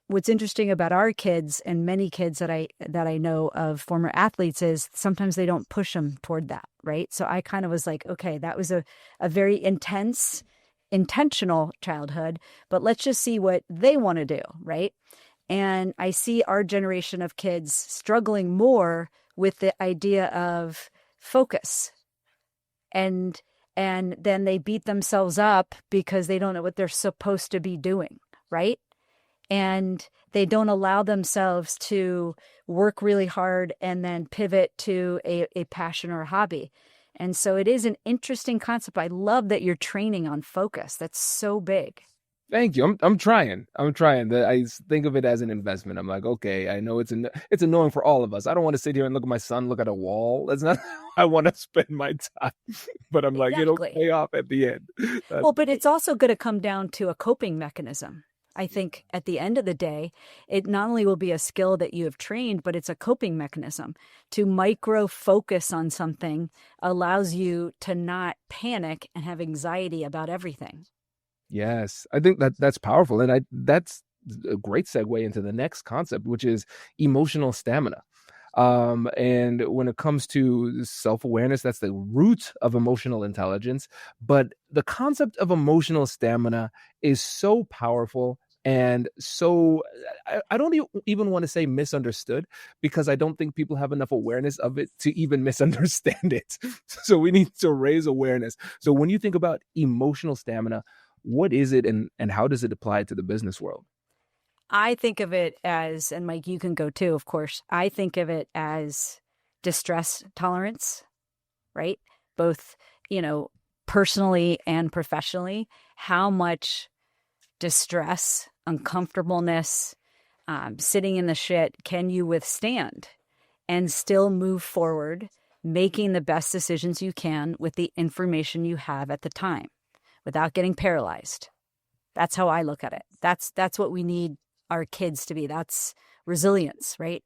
What's interesting about our kids and many kids that I know of former athletes is sometimes they don't push them toward that, right? So I kind of was like, okay, that was a very intentional childhood, but let's just see what they want to do, right? And I see our generation of kids struggling more with the idea of focus, and then they beat themselves up because they don't know what they're supposed to be doing, right? And they don't allow themselves to work really hard and then pivot to a passion or a hobby. And so it is an interesting concept. I love that you're training on focus. That's so big. Thank you. I'm trying. I'm trying. I think of it as an investment. I'm like, okay, I know it's annoying for all of us. I don't want to sit here and look at my son, look at a wall. That's not how I want to spend my time. But I'm like, it'll Exactly. pay off at the end. Well, but it's also going to come down to a coping mechanism, I think at the end of the day, it not only will be a skill that you have trained, but it's a coping mechanism. To micro focus on something allows you to not panic and have anxiety about everything. Yes, I think that's powerful, and that's a great segue into the next concept, which is emotional stamina. And when it comes to self-awareness, that's the root of emotional intelligence. But the concept of emotional stamina is so powerful and so I don't even want to say misunderstood, because I don't think people have enough awareness of it to even misunderstand it. So we need to raise awareness. So when you think about emotional stamina, what is it, and how does it apply to the business world? I think of it as, and Mike, you can go too, of course. I think of it as distress tolerance, right? Both, personally and professionally. How much distress, uncomfortableness, sitting in the shit can you withstand and still move forward, making the best decisions you can with the information you have at the time without getting paralyzed. That's how I look at it. That's what we need our kids to be. That's resilience, right?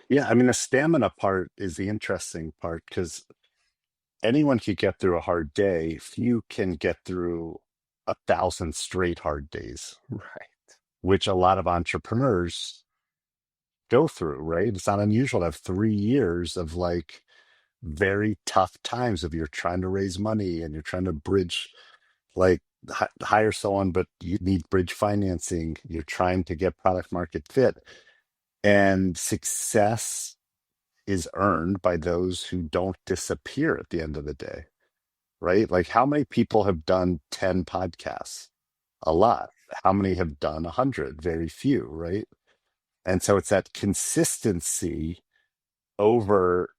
Yeah, I mean, the stamina part is the interesting part because anyone can get through a hard day. Few can get through 1,000 straight hard days, Right. which a lot of entrepreneurs go through, right? It's not unusual to have 3 years of like very tough times if you're trying to raise money and you're trying to bridge, like hire someone, but you need bridge financing. You're trying to get product market fit. And success is earned by those who don't disappear at the end of the day, right? Like, how many people have done 10 podcasts? A lot. How many have done 100? Very few, right? And so it's that consistency over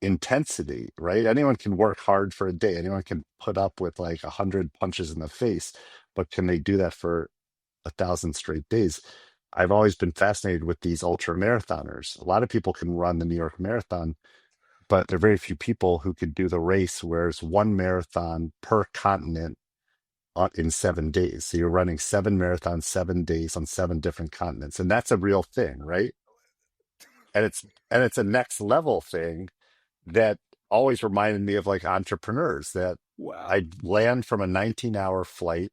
intensity, right? Anyone can work hard for a day. Anyone can put up with like 100 punches in the face, but can they do that for 1,000 straight days? I've always been fascinated with these ultra marathoners. A lot of people can run the New York Marathon, but there are very few people who could do the race, whereas one marathon per continent in 7 days. So you're running 7 marathons, 7 days on 7 different continents. And that's a real thing, right? And it's a next level thing that always reminded me of like entrepreneurs that Wow. I'd land from a 19-hour flight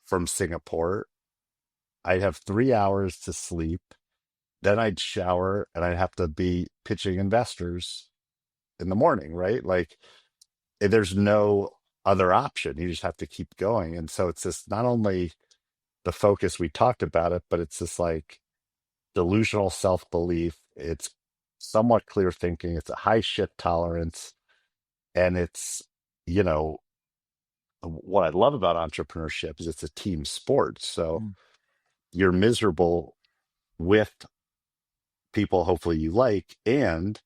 from Singapore. I'd have 3 hours to sleep. Then I'd shower and I'd have to be pitching investors in the morning, right? Like, there's no other option. You just have to keep going. And so it's just not only the focus, we talked about it, but it's just like delusional self-belief. It's somewhat clear thinking. It's a high shit tolerance. And it's, you know, what I love about entrepreneurship is it's a team sport. So Mm. you're miserable with people, hopefully you like. And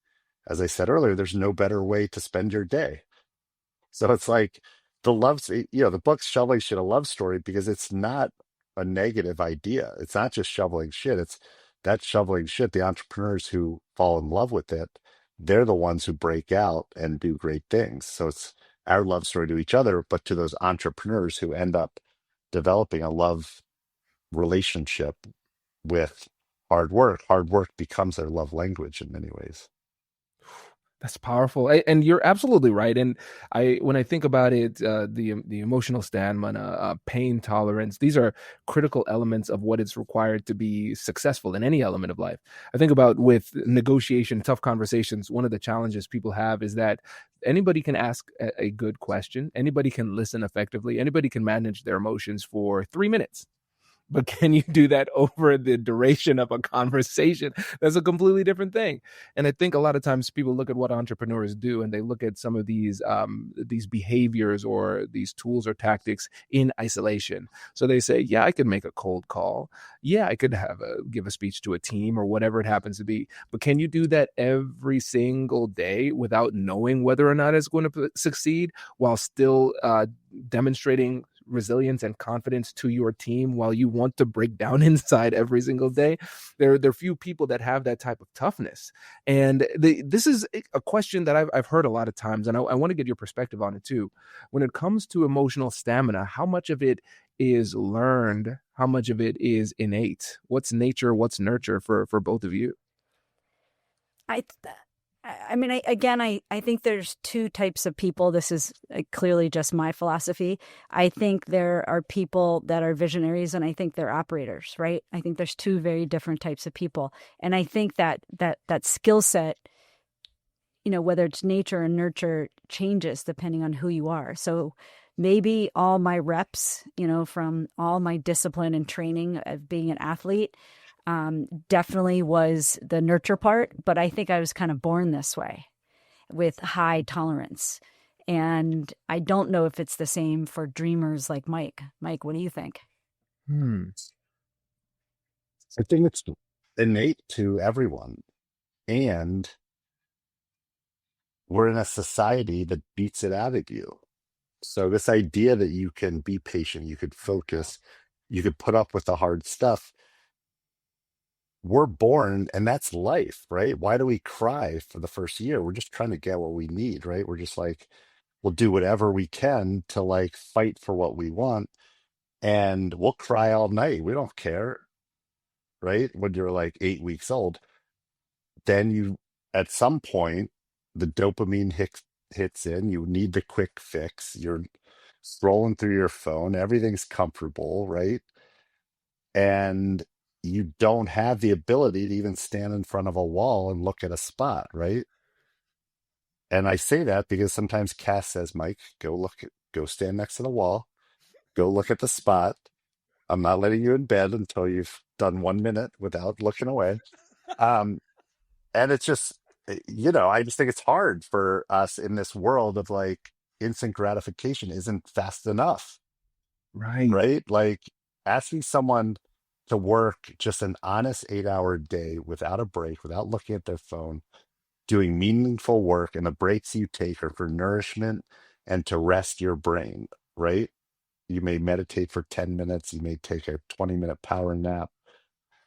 as I said earlier, there's no better way to spend your day. So it's like the book's Shoveling Shit, a love story, because it's not a negative idea. It's not just shoveling shit. It's that shoveling shit. The entrepreneurs who fall in love with it, they're the ones who break out and do great things. So it's our love story to each other, but to those entrepreneurs who end up developing a love relationship with hard work. Hard work becomes their love language in many ways. That's powerful, and you're absolutely right. And when I think about it, the emotional stamina, pain tolerance, these are critical elements of what is required to be successful in any element of life. I think about with negotiation, tough conversations. One of the challenges people have is that anybody can ask a good question, anybody can listen effectively, anybody can manage their emotions for 3 minutes. But can you do that over the duration of a conversation? That's a completely different thing. And I think a lot of times people look at what entrepreneurs do and they look at some of these behaviors or these tools or tactics in isolation. So they say, yeah, I could make a cold call. Yeah, I could give a speech to a team or whatever it happens to be. But can you do that every single day without knowing whether or not it's going to succeed while still demonstrating resilience and confidence to your team while you want to break down inside every single day? There are few people that have that type of toughness. And this is a question that I've heard a lot of times, and I want to get your perspective on it too. When it comes to emotional stamina, how much of it is learned? How much of it is innate? What's nature? What's nurture for both of you? I, I mean, I think there's two types of people. This is clearly just my philosophy. I think there are people that are visionaries, and I think they're operators, right? I think there's two very different types of people, and I think that skill set, whether it's nature or nurture, changes depending on who you are. So maybe all my reps, from all my discipline and training of being an athlete, definitely was the nurture part, but I think I was kind of born this way with high tolerance. And I don't know if it's the same for dreamers like Mike. Mike, what do you think? Hmm. I think it's innate to everyone. And we're in a society that beats it out of you. So this idea that you can be patient, you could focus, you could put up with the hard stuff, we're born and that's life, right? Why do we cry for the first year? We're just trying to get what we need, right? We're just like, we'll do whatever we can to like fight for what we want, and we'll cry all night. We don't care, right? When you're like 8 weeks old, then you, at some point, the dopamine hits in. You need the quick fix. You're scrolling through your phone. Everything's comfortable, right? And you don't have the ability to even stand in front of a wall and look at a spot, right? And I say that because sometimes Cass says, Mike, go stand next to the wall, go look at the spot. I'm not letting you in bed until you've done 1 minute without looking away. Um, and it's just, I just think it's hard for us in this world of like instant gratification isn't fast enough, Right. right? Like asking someone to work just an honest 8-hour day without a break, without looking at their phone, doing meaningful work, and the breaks you take are for nourishment and to rest your brain, right? You may meditate for 10 minutes, you may take a 20-minute power nap,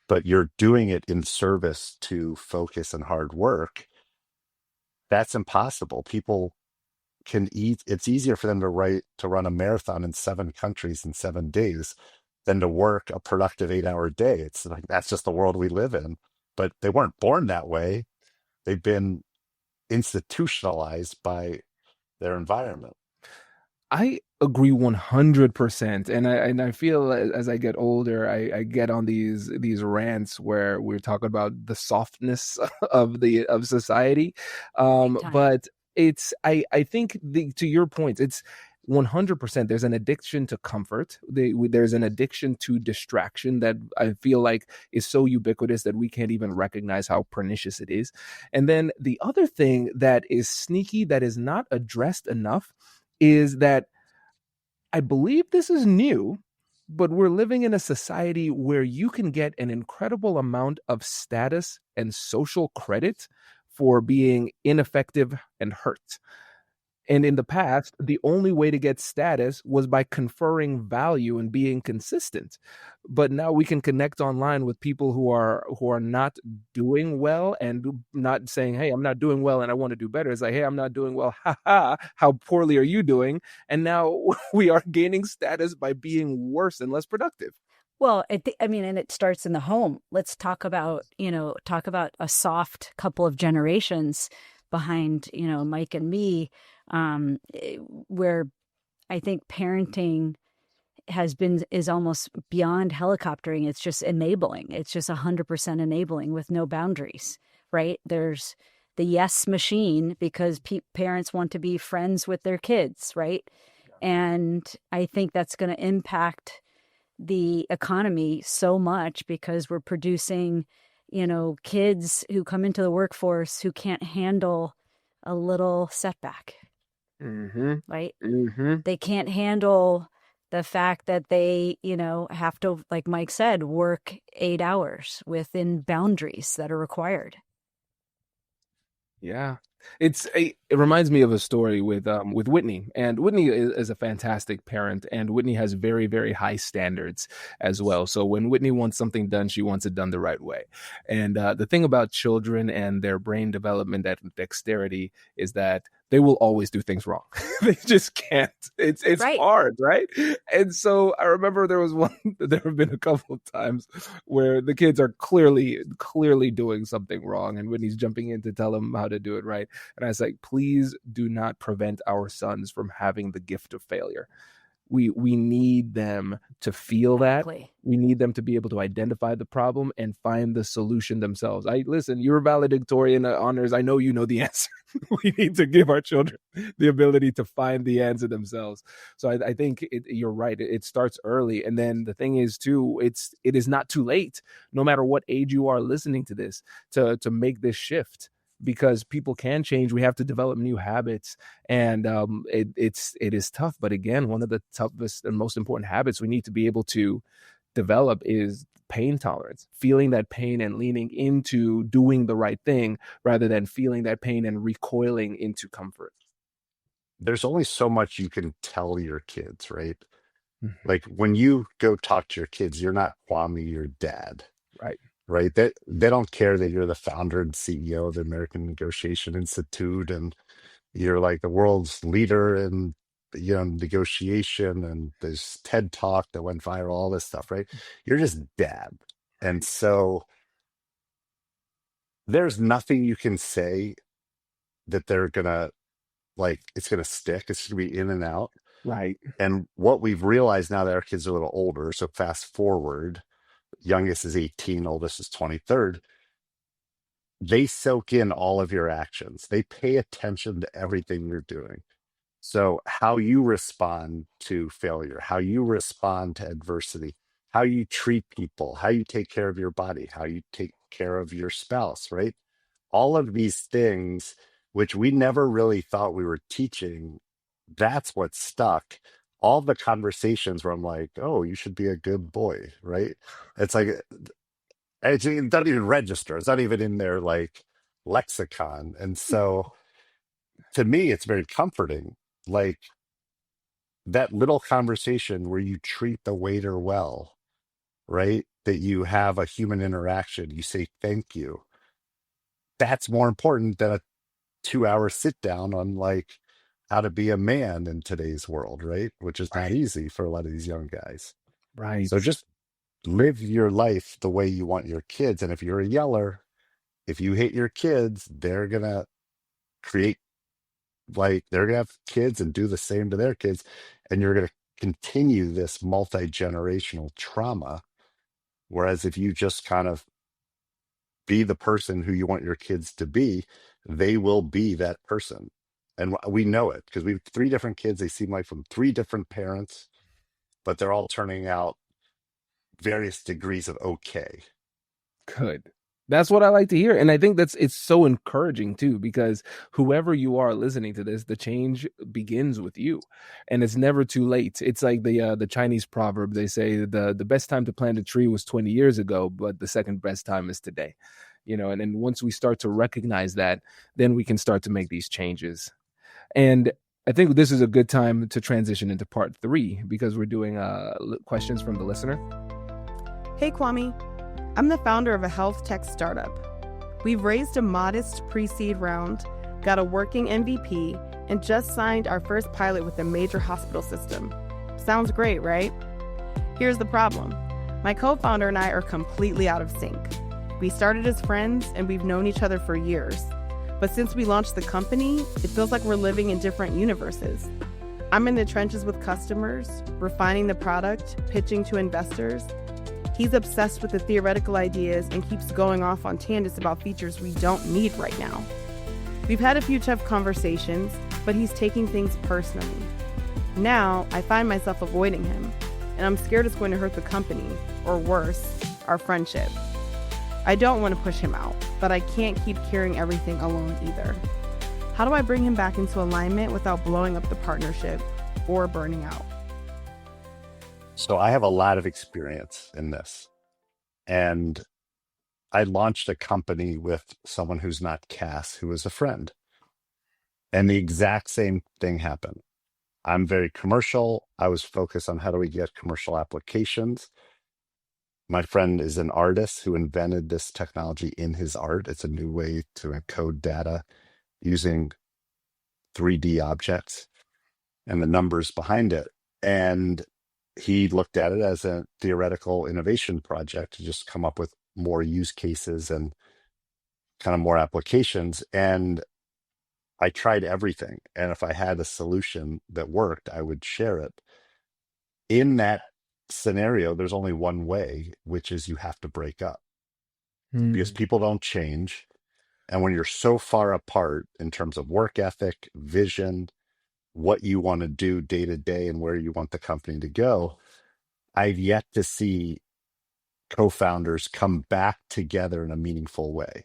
but you're doing it in service to focus and hard work. That's impossible. People can eat. It's easier for them to run a marathon in 7 countries in 7 days than to work a productive 8-hour day. It's like that's just the world we live in. But they weren't born that way. They've been institutionalized by their environment. I agree 100%. And I feel as I get older, I get on these rants where we're talking about the softness of society. Big time. But I think to your point, it's 100%. There's an addiction to comfort. There's an addiction to distraction that I feel like is so ubiquitous that we can't even recognize how pernicious it is. And then the other thing that is sneaky that is not addressed enough is that I believe this is new, but we're living in a society where you can get an incredible amount of status and social credit for being ineffective and hurt. And in the past, the only way to get status was by conferring value and being consistent. But now we can connect online with people who are not doing well and not saying, "Hey, I'm not doing well and I want to do better." It's like, "Hey, I'm not doing well. Ha ha. How poorly are you doing?" And now we are gaining status by being worse and less productive. Well, and it starts in the home. Let's talk about a soft couple of generations behind, Mike and me, where I think parenting is almost beyond helicoptering. It's just enabling. It's just 100% enabling with no boundaries, right? There's the yes machine because parents want to be friends with their kids, right? And I think that's going to impact the economy so much because we're producing, kids who come into the workforce who can't handle a little setback, Mm-hmm. right? Mm-hmm. They can't handle the fact that they, have to, like Mike said, work 8 hours within boundaries that are required. Yeah. It reminds me of a story with Whitney, and Whitney is a fantastic parent, and Whitney has very, very high standards as well. So when Whitney wants something done, she wants it done the right way. And the thing about children and their brain development and dexterity is that they will always do things wrong. They just can't. It's Right. hard, right? And so I remember there have been a couple of times where the kids are clearly doing something wrong, and Whitney's jumping in to tell them how to do it right. And I was like, please do not prevent our sons from having the gift of failure. We need them to feel that. Exactly. We need them to be able to identify the problem and find the solution themselves. Listen, you're valedictorian honors. I know you know the answer. We need to give our children the ability to find the answer themselves. So I think you're right. It starts early, and then the thing is too, it is not too late, no matter what age you are listening to this, to make this shift. Because people can change. We have to develop new habits, and it is tough. But again, one of the toughest and most important habits we need to be able to develop is pain tolerance, feeling that pain and leaning into doing the right thing rather than feeling that pain and recoiling into comfort. There's only so much you can tell your kids, right? Mhm. Like when you go talk to your kids, you're not Kwame, your dad, Right. right? They don't care that you're the founder and CEO of the American Negotiation Institute and you're like the world's leader in negotiation, and there's TED Talk that went viral, all this stuff, right? You're just dad. And so there's nothing you can say that they're gonna like it's gonna stick. It's gonna be in and out. Right. And what we've realized now that our kids are a little older, so fast forward, youngest is 18, oldest is 23rd, they soak in all of your actions. They pay attention to everything you're doing. So how you respond to failure, how you respond to adversity, how you treat people, how you take care of your body, how you take care of your spouse, right? All of these things, which we never really thought we were teaching, that's what stuck. All the conversations where I'm like, oh, you should be a good boy, right? It's like, it doesn't even register. It's not even in their like lexicon. And so to me, it's very comforting. Like that little conversation where you treat the waiter well, right? That you have a human interaction, you say thank you. That's more important than a 2 hour sit down on like how to be a man in today's world, right? Which is not Right. easy for a lot of these young guys. Right. So just live your life the way you want your kids. And if you're a yeller, if you hate your kids, they're gonna create they're gonna have kids and do the same to their kids, and you're gonna continue this multi-generational trauma. Whereas if you just kind of be the person who you want your kids to be, they will be that person. And we know it because we have three different kids. They seem like from three different parents, but they're all turning out various degrees of okay. Good. That's what I like to hear. And I think it's so encouraging too, because whoever you are listening to this, the change begins with you. And it's never too late. It's like the Chinese proverb. They say the best time to plant a tree was 20 years ago, but the second best time is today. And then once we start to recognize that, then we can start to make these changes. And I think this is a good time to transition into part 3 because we're doing questions from the listener. Hey, Kwame. I'm the founder of a health tech startup. We've raised a modest pre-seed round, got a working MVP, and just signed our first pilot with a major hospital system. Sounds great, right? Here's the problem. My co-founder and I are completely out of sync. We started as friends and we've known each other for years. But since we launched the company, it feels like we're living in different universes. I'm in the trenches with customers, refining the product, pitching to investors. He's obsessed with the theoretical ideas and keeps going off on tangents about features we don't need right now. We've had a few tough conversations, but he's taking things personally. Now, I find myself avoiding him, and I'm scared it's going to hurt the company, or worse, our friendship. I don't want to push him out, but I can't keep carrying everything alone either. How do I bring him back into alignment without blowing up the partnership or burning out? So I have a lot of experience in this. And I launched a company with someone who's not Cas, who is a friend. And the exact same thing happened. I'm very commercial. I was focused on how do we get commercial applications. My friend is an artist who invented this technology in his art. It's a new way to encode data using 3D objects and the numbers behind it. And he looked at it as a theoretical innovation project to just come up with more use cases and kind of more applications. And I tried everything. And if I had a solution that worked, I would share it. In that scenario, there's only one way, which is you have to break up because people don't change. And when you're so far apart in terms of work ethic, vision, what you want to do day to day, and where you want the company to go, I've yet to see co-founders come back together in a meaningful way.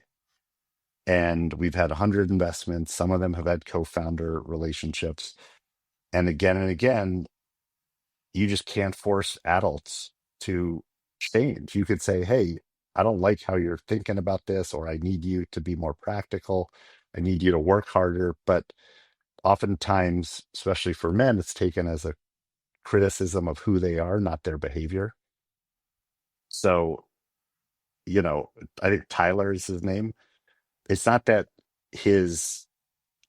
And we've had 100 investments. Some of them have had co-founder relationships. And again, you just can't force adults to change. You could say, hey, I don't like how you're thinking about this, or I need you to be more practical. I need you to work harder. But oftentimes, especially for men, it's taken as a criticism of who they are, not their behavior. So, I think Tyler is his name. It's not that his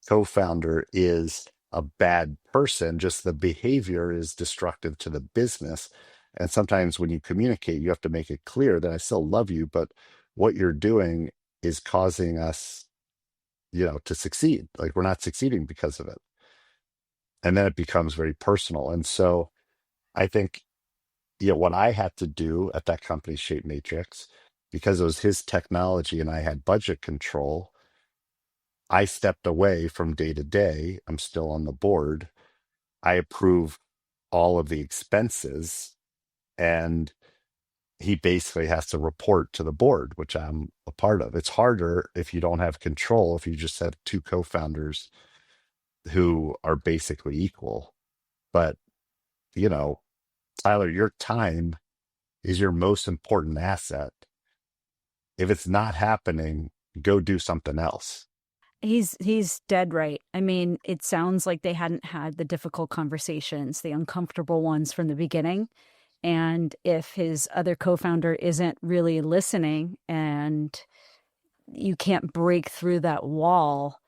co-founder is a bad person, just the behavior is destructive to the business. And sometimes when you communicate, you have to make it clear that I still love you, but what you're doing is causing us, to succeed. Like, we're not succeeding because of it. And then it becomes very personal. And so I think, what I had to do at that company, Shape Matrix, because it was his technology and I had budget control, I stepped away from day to day. I'm still on the board. I approve all of the expenses, and he basically has to report to the board, which I'm a part of. It's harder if you don't have control, if you just have two co-founders who are basically equal. But, Tyler, your time is your most important asset. If it's not happening, go do something else. He's dead right. I mean, it sounds like they hadn't had the difficult conversations, the uncomfortable ones from the beginning. And if his other co-founder isn't really listening and you can't break through that wall,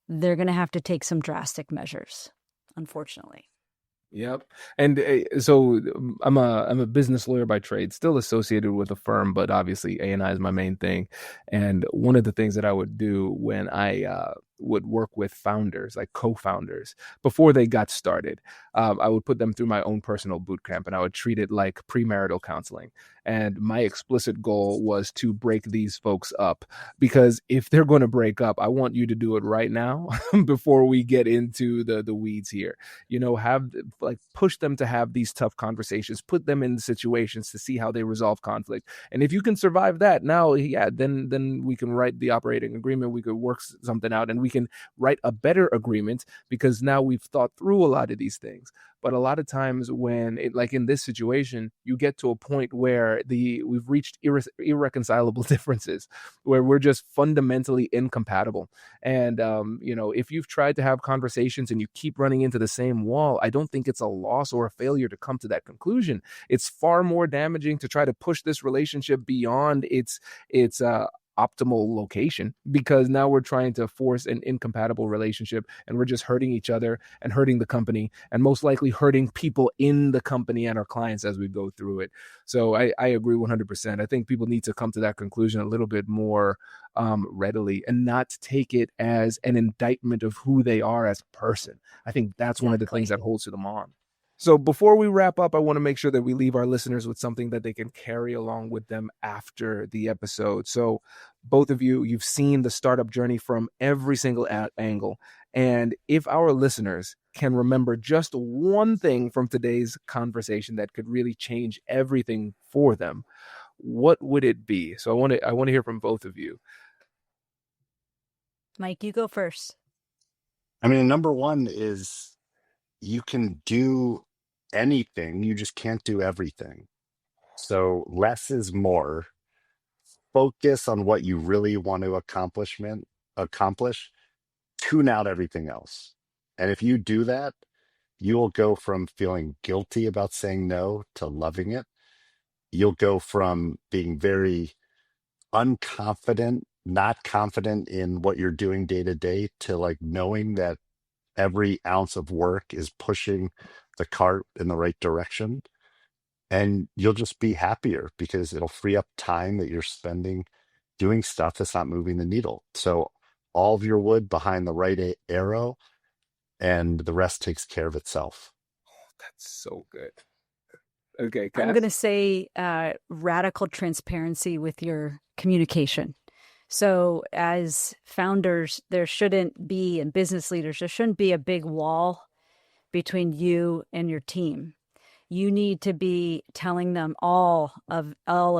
they're going to have to take some drastic measures, unfortunately. Yep. And so I'm a business lawyer by trade, still associated with a firm, but obviously A&I is my main thing. And one of the things that I would do when I would work with founders, like co-founders, before they got started, I would put them through my own personal boot camp, and I would treat it like premarital counseling. And my explicit goal was to break these folks up, because if they're going to break up, I want you to do it right now before we get into the weeds here. Push them to have these tough conversations, put them in situations to see how they resolve conflict. And if you can survive that, now, then we can write the operating agreement. We could work something out, and we can write a better agreement, because now we've thought through a lot of these things. But a lot of times when like in this situation, you get to a point where we've reached irreconcilable differences, where we're just fundamentally incompatible. And, if you've tried to have conversations and you keep running into the same wall, I don't think it's a loss or a failure to come to that conclusion. It's far more damaging to try to push this relationship beyond its optimal location, because now we're trying to force an incompatible relationship, and we're just hurting each other and hurting the company, and most likely hurting people in the company and our clients as we go through it. So I agree 100%. I think people need to come to that conclusion a little bit more readily, and not take it as an indictment of who they are as a person. I think that's one of the things that holds them on. So before we wrap up, I want to make sure that we leave our listeners with something that they can carry along with them after the episode. So both of you, you've seen the startup journey from every single angle. And if our listeners can remember just one thing from today's conversation that could really change everything for them, what would it be? So I want to hear from both of you. Mike, you go first. I mean, number one is you can do anything, you just can't do everything. So less is more. Focus on what you really want to accomplish. Tune out everything else. And if you do that, you will go from feeling guilty about saying no to loving it. You'll go from being very unconfident, not confident in what you're doing day to day, to like knowing that every ounce of work is pushing the cart in the right direction. And you'll just be happier because it'll free up time that you're spending doing stuff that's not moving the needle. So all of your wood behind the right arrow, and the rest takes care of itself. That's so good. Okay, I'm Cass? going to say radical transparency with your communication. So, as founders, there shouldn't be, and business leaders, there shouldn't be a big wall between you and your team. You need to be telling them all of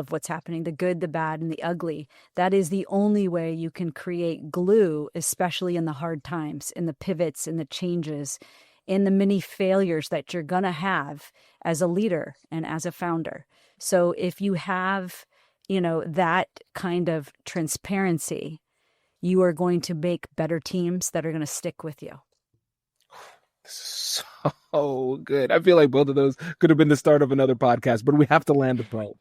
what's happening, the good, the bad, and the ugly. That is the only way you can create glue, especially in the hard times, in the pivots, in the changes, in the many failures that you're going to have as a leader and as a founder. So if you have, that kind of transparency, you are going to make better teams that are going to stick with you. So good. I feel like both of those could have been the start of another podcast, but we have to land the plane.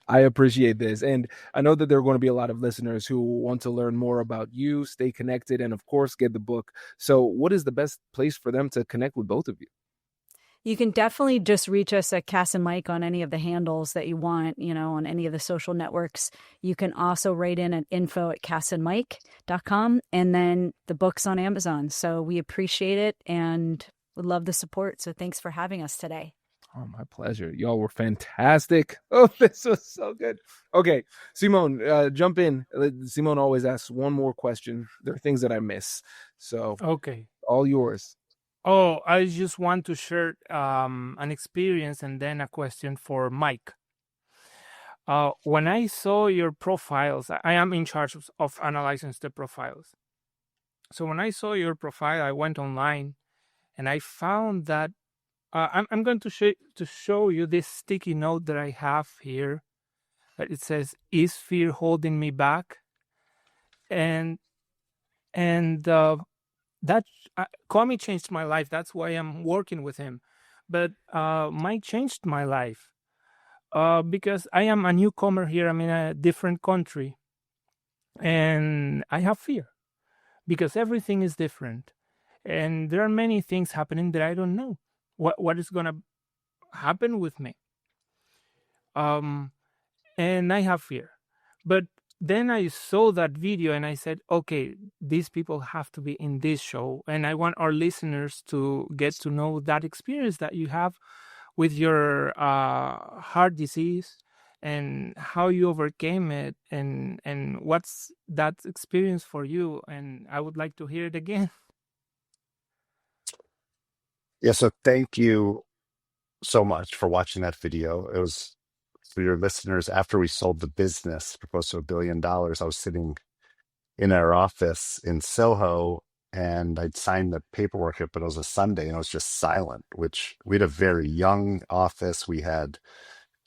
I appreciate this. And I know that there are going to be a lot of listeners who want to learn more about you, stay connected, and of course, get the book. So what is the best place for them to connect with both of you? You can definitely just reach us at Cas and Mike on any of the handles that you want, on any of the social networks. You can also write in at info@casandmike.com, and then the book's on Amazon. So we appreciate it and would love the support. So thanks for having us today. Oh, my pleasure. Y'all were fantastic. Oh, this was so good. Okay, Simone, jump in. Simone always asks one more question. There are things that I miss. So Okay. all yours. Oh, I just want to share an experience and then a question for Mike. When I saw your profiles, I am in charge of analyzing the profiles. So when I saw your profile, I went online and I found that I'm going to show you this sticky note that I have here. It says, "Is fear holding me back?" And that Kwame changed my life. That's why I'm working with him. But Mike changed my life because I am a newcomer here. I'm in a different country, and I have fear because everything is different, and there are many things happening that I don't know what is gonna happen with me. And I have fear, but then I saw that video and I said, okay, these people have to be in this show. And I want our listeners to get to know that experience that you have with your heart disease and how you overcame it and what's that experience for you. And I would like to hear it again. Yeah, so thank you so much for watching that video. It was for your listeners. After we sold the business for close to $1 billion, I was sitting in our office in Soho and I'd signed the paperwork up, but it was a Sunday and it was just silent, which we had a very young office. We had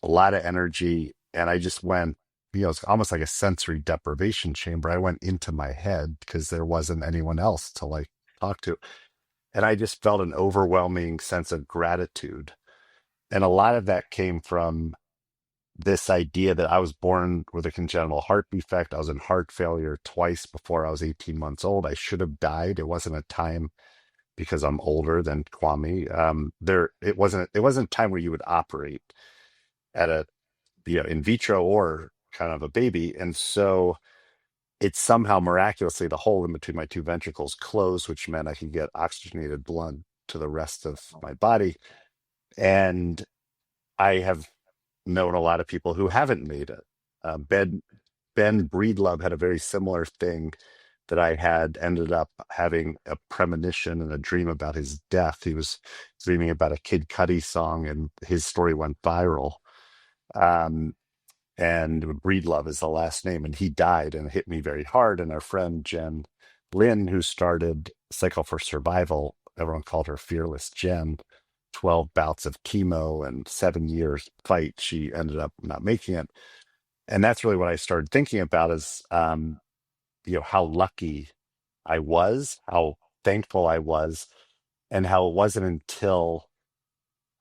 a lot of energy. And I just went, it's almost like a sensory deprivation chamber. I went into my head because there wasn't anyone else to talk to. And I just felt an overwhelming sense of gratitude. And a lot of that came from this idea that I was born with a congenital heart defect. I was in heart failure twice before I was 18 months old. I should have died. It wasn't a time because I'm older than Kwame. It wasn't a time where you would operate at a in vitro or kind of a baby. And so it's somehow miraculously the hole in between my two ventricles closed, which meant I could get oxygenated blood to the rest of my body. And I have known a lot of people who haven't made it. Ben Breedlove had a very similar thing that I had, ended up having a premonition and a dream about his death. He was dreaming about a Kid Cudi song and his story went viral. And Breedlove is the last name, and he died, and it hit me very hard. And our friend Jen Lynn, who started Cycle for Survival, everyone called her Fearless Jen, 12 bouts of chemo and 7 years fight, she ended up not making it. And that's really what I started thinking about is, how lucky I was, how thankful I was, and how it wasn't until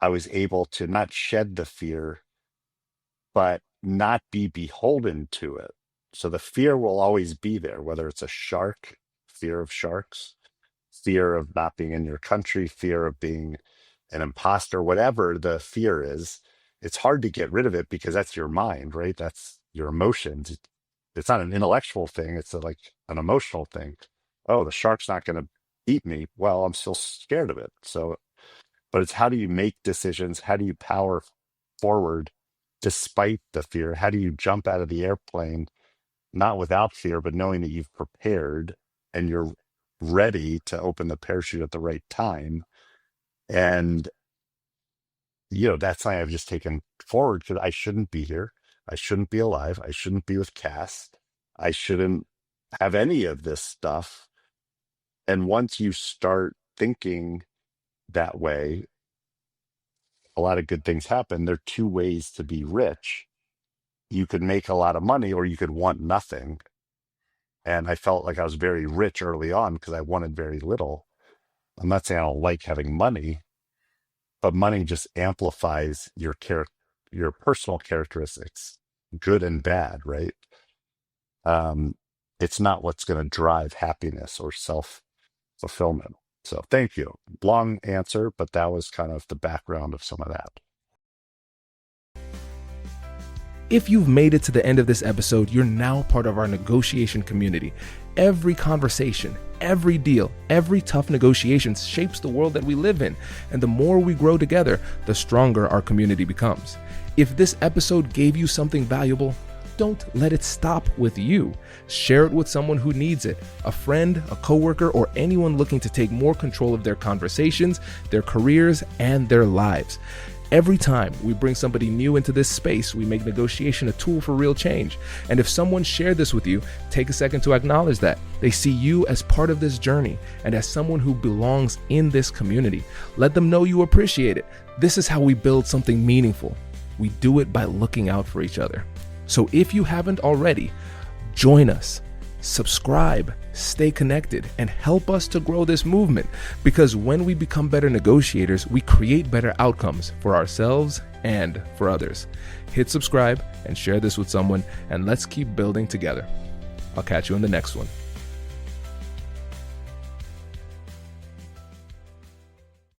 I was able to not shed the fear, but not be beholden to it. So the fear will always be there, whether it's a shark, fear of sharks, fear of not being in your country, fear of being an imposter, whatever the fear is, it's hard to get rid of it because that's your mind, right? That's your emotions. It's not an intellectual thing. It's like an emotional thing. Oh, the shark's not going to eat me. Well, I'm still scared of it. So, but it's how do you make decisions? How do you power forward despite the fear? How do you jump out of the airplane, not without fear, but knowing that you've prepared and you're ready to open the parachute at the right time? And, that's something I've just taken forward because I shouldn't be here. I shouldn't be alive. I shouldn't be with Cas. I shouldn't have any of this stuff. And once you start thinking that way, a lot of good things happen. There are two ways to be rich. You could make a lot of money or you could want nothing. And I felt like I was very rich early on because I wanted very little. I'm not saying I don't like having money, but money just amplifies your personal characteristics, good and bad, right? It's not what's going to drive happiness or self-fulfillment. So thank you. Long answer, but that was kind of the background of some of that. If you've made it to the end of this episode, you're now part of our negotiation community. Every conversation, every deal, every tough negotiation shapes the world that we live in. And the more we grow together, the stronger our community becomes. If this episode gave you something valuable, don't let it stop with you. Share it with someone who needs it, a friend, a coworker, or anyone looking to take more control of their conversations, their careers, and their lives. Every time we bring somebody new into this space, we make negotiation a tool for real change. And if someone shared this with you, take a second to acknowledge that. They see you as part of this journey and as someone who belongs in this community. Let them know you appreciate it. This is how we build something meaningful. We do it by looking out for each other. So if you haven't already, join us, subscribe, stay connected, and help us to grow this movement. Because when we become better negotiators, we create better outcomes for ourselves and for others. Hit subscribe and share this with someone, and let's keep building together. I'll catch you in the next one.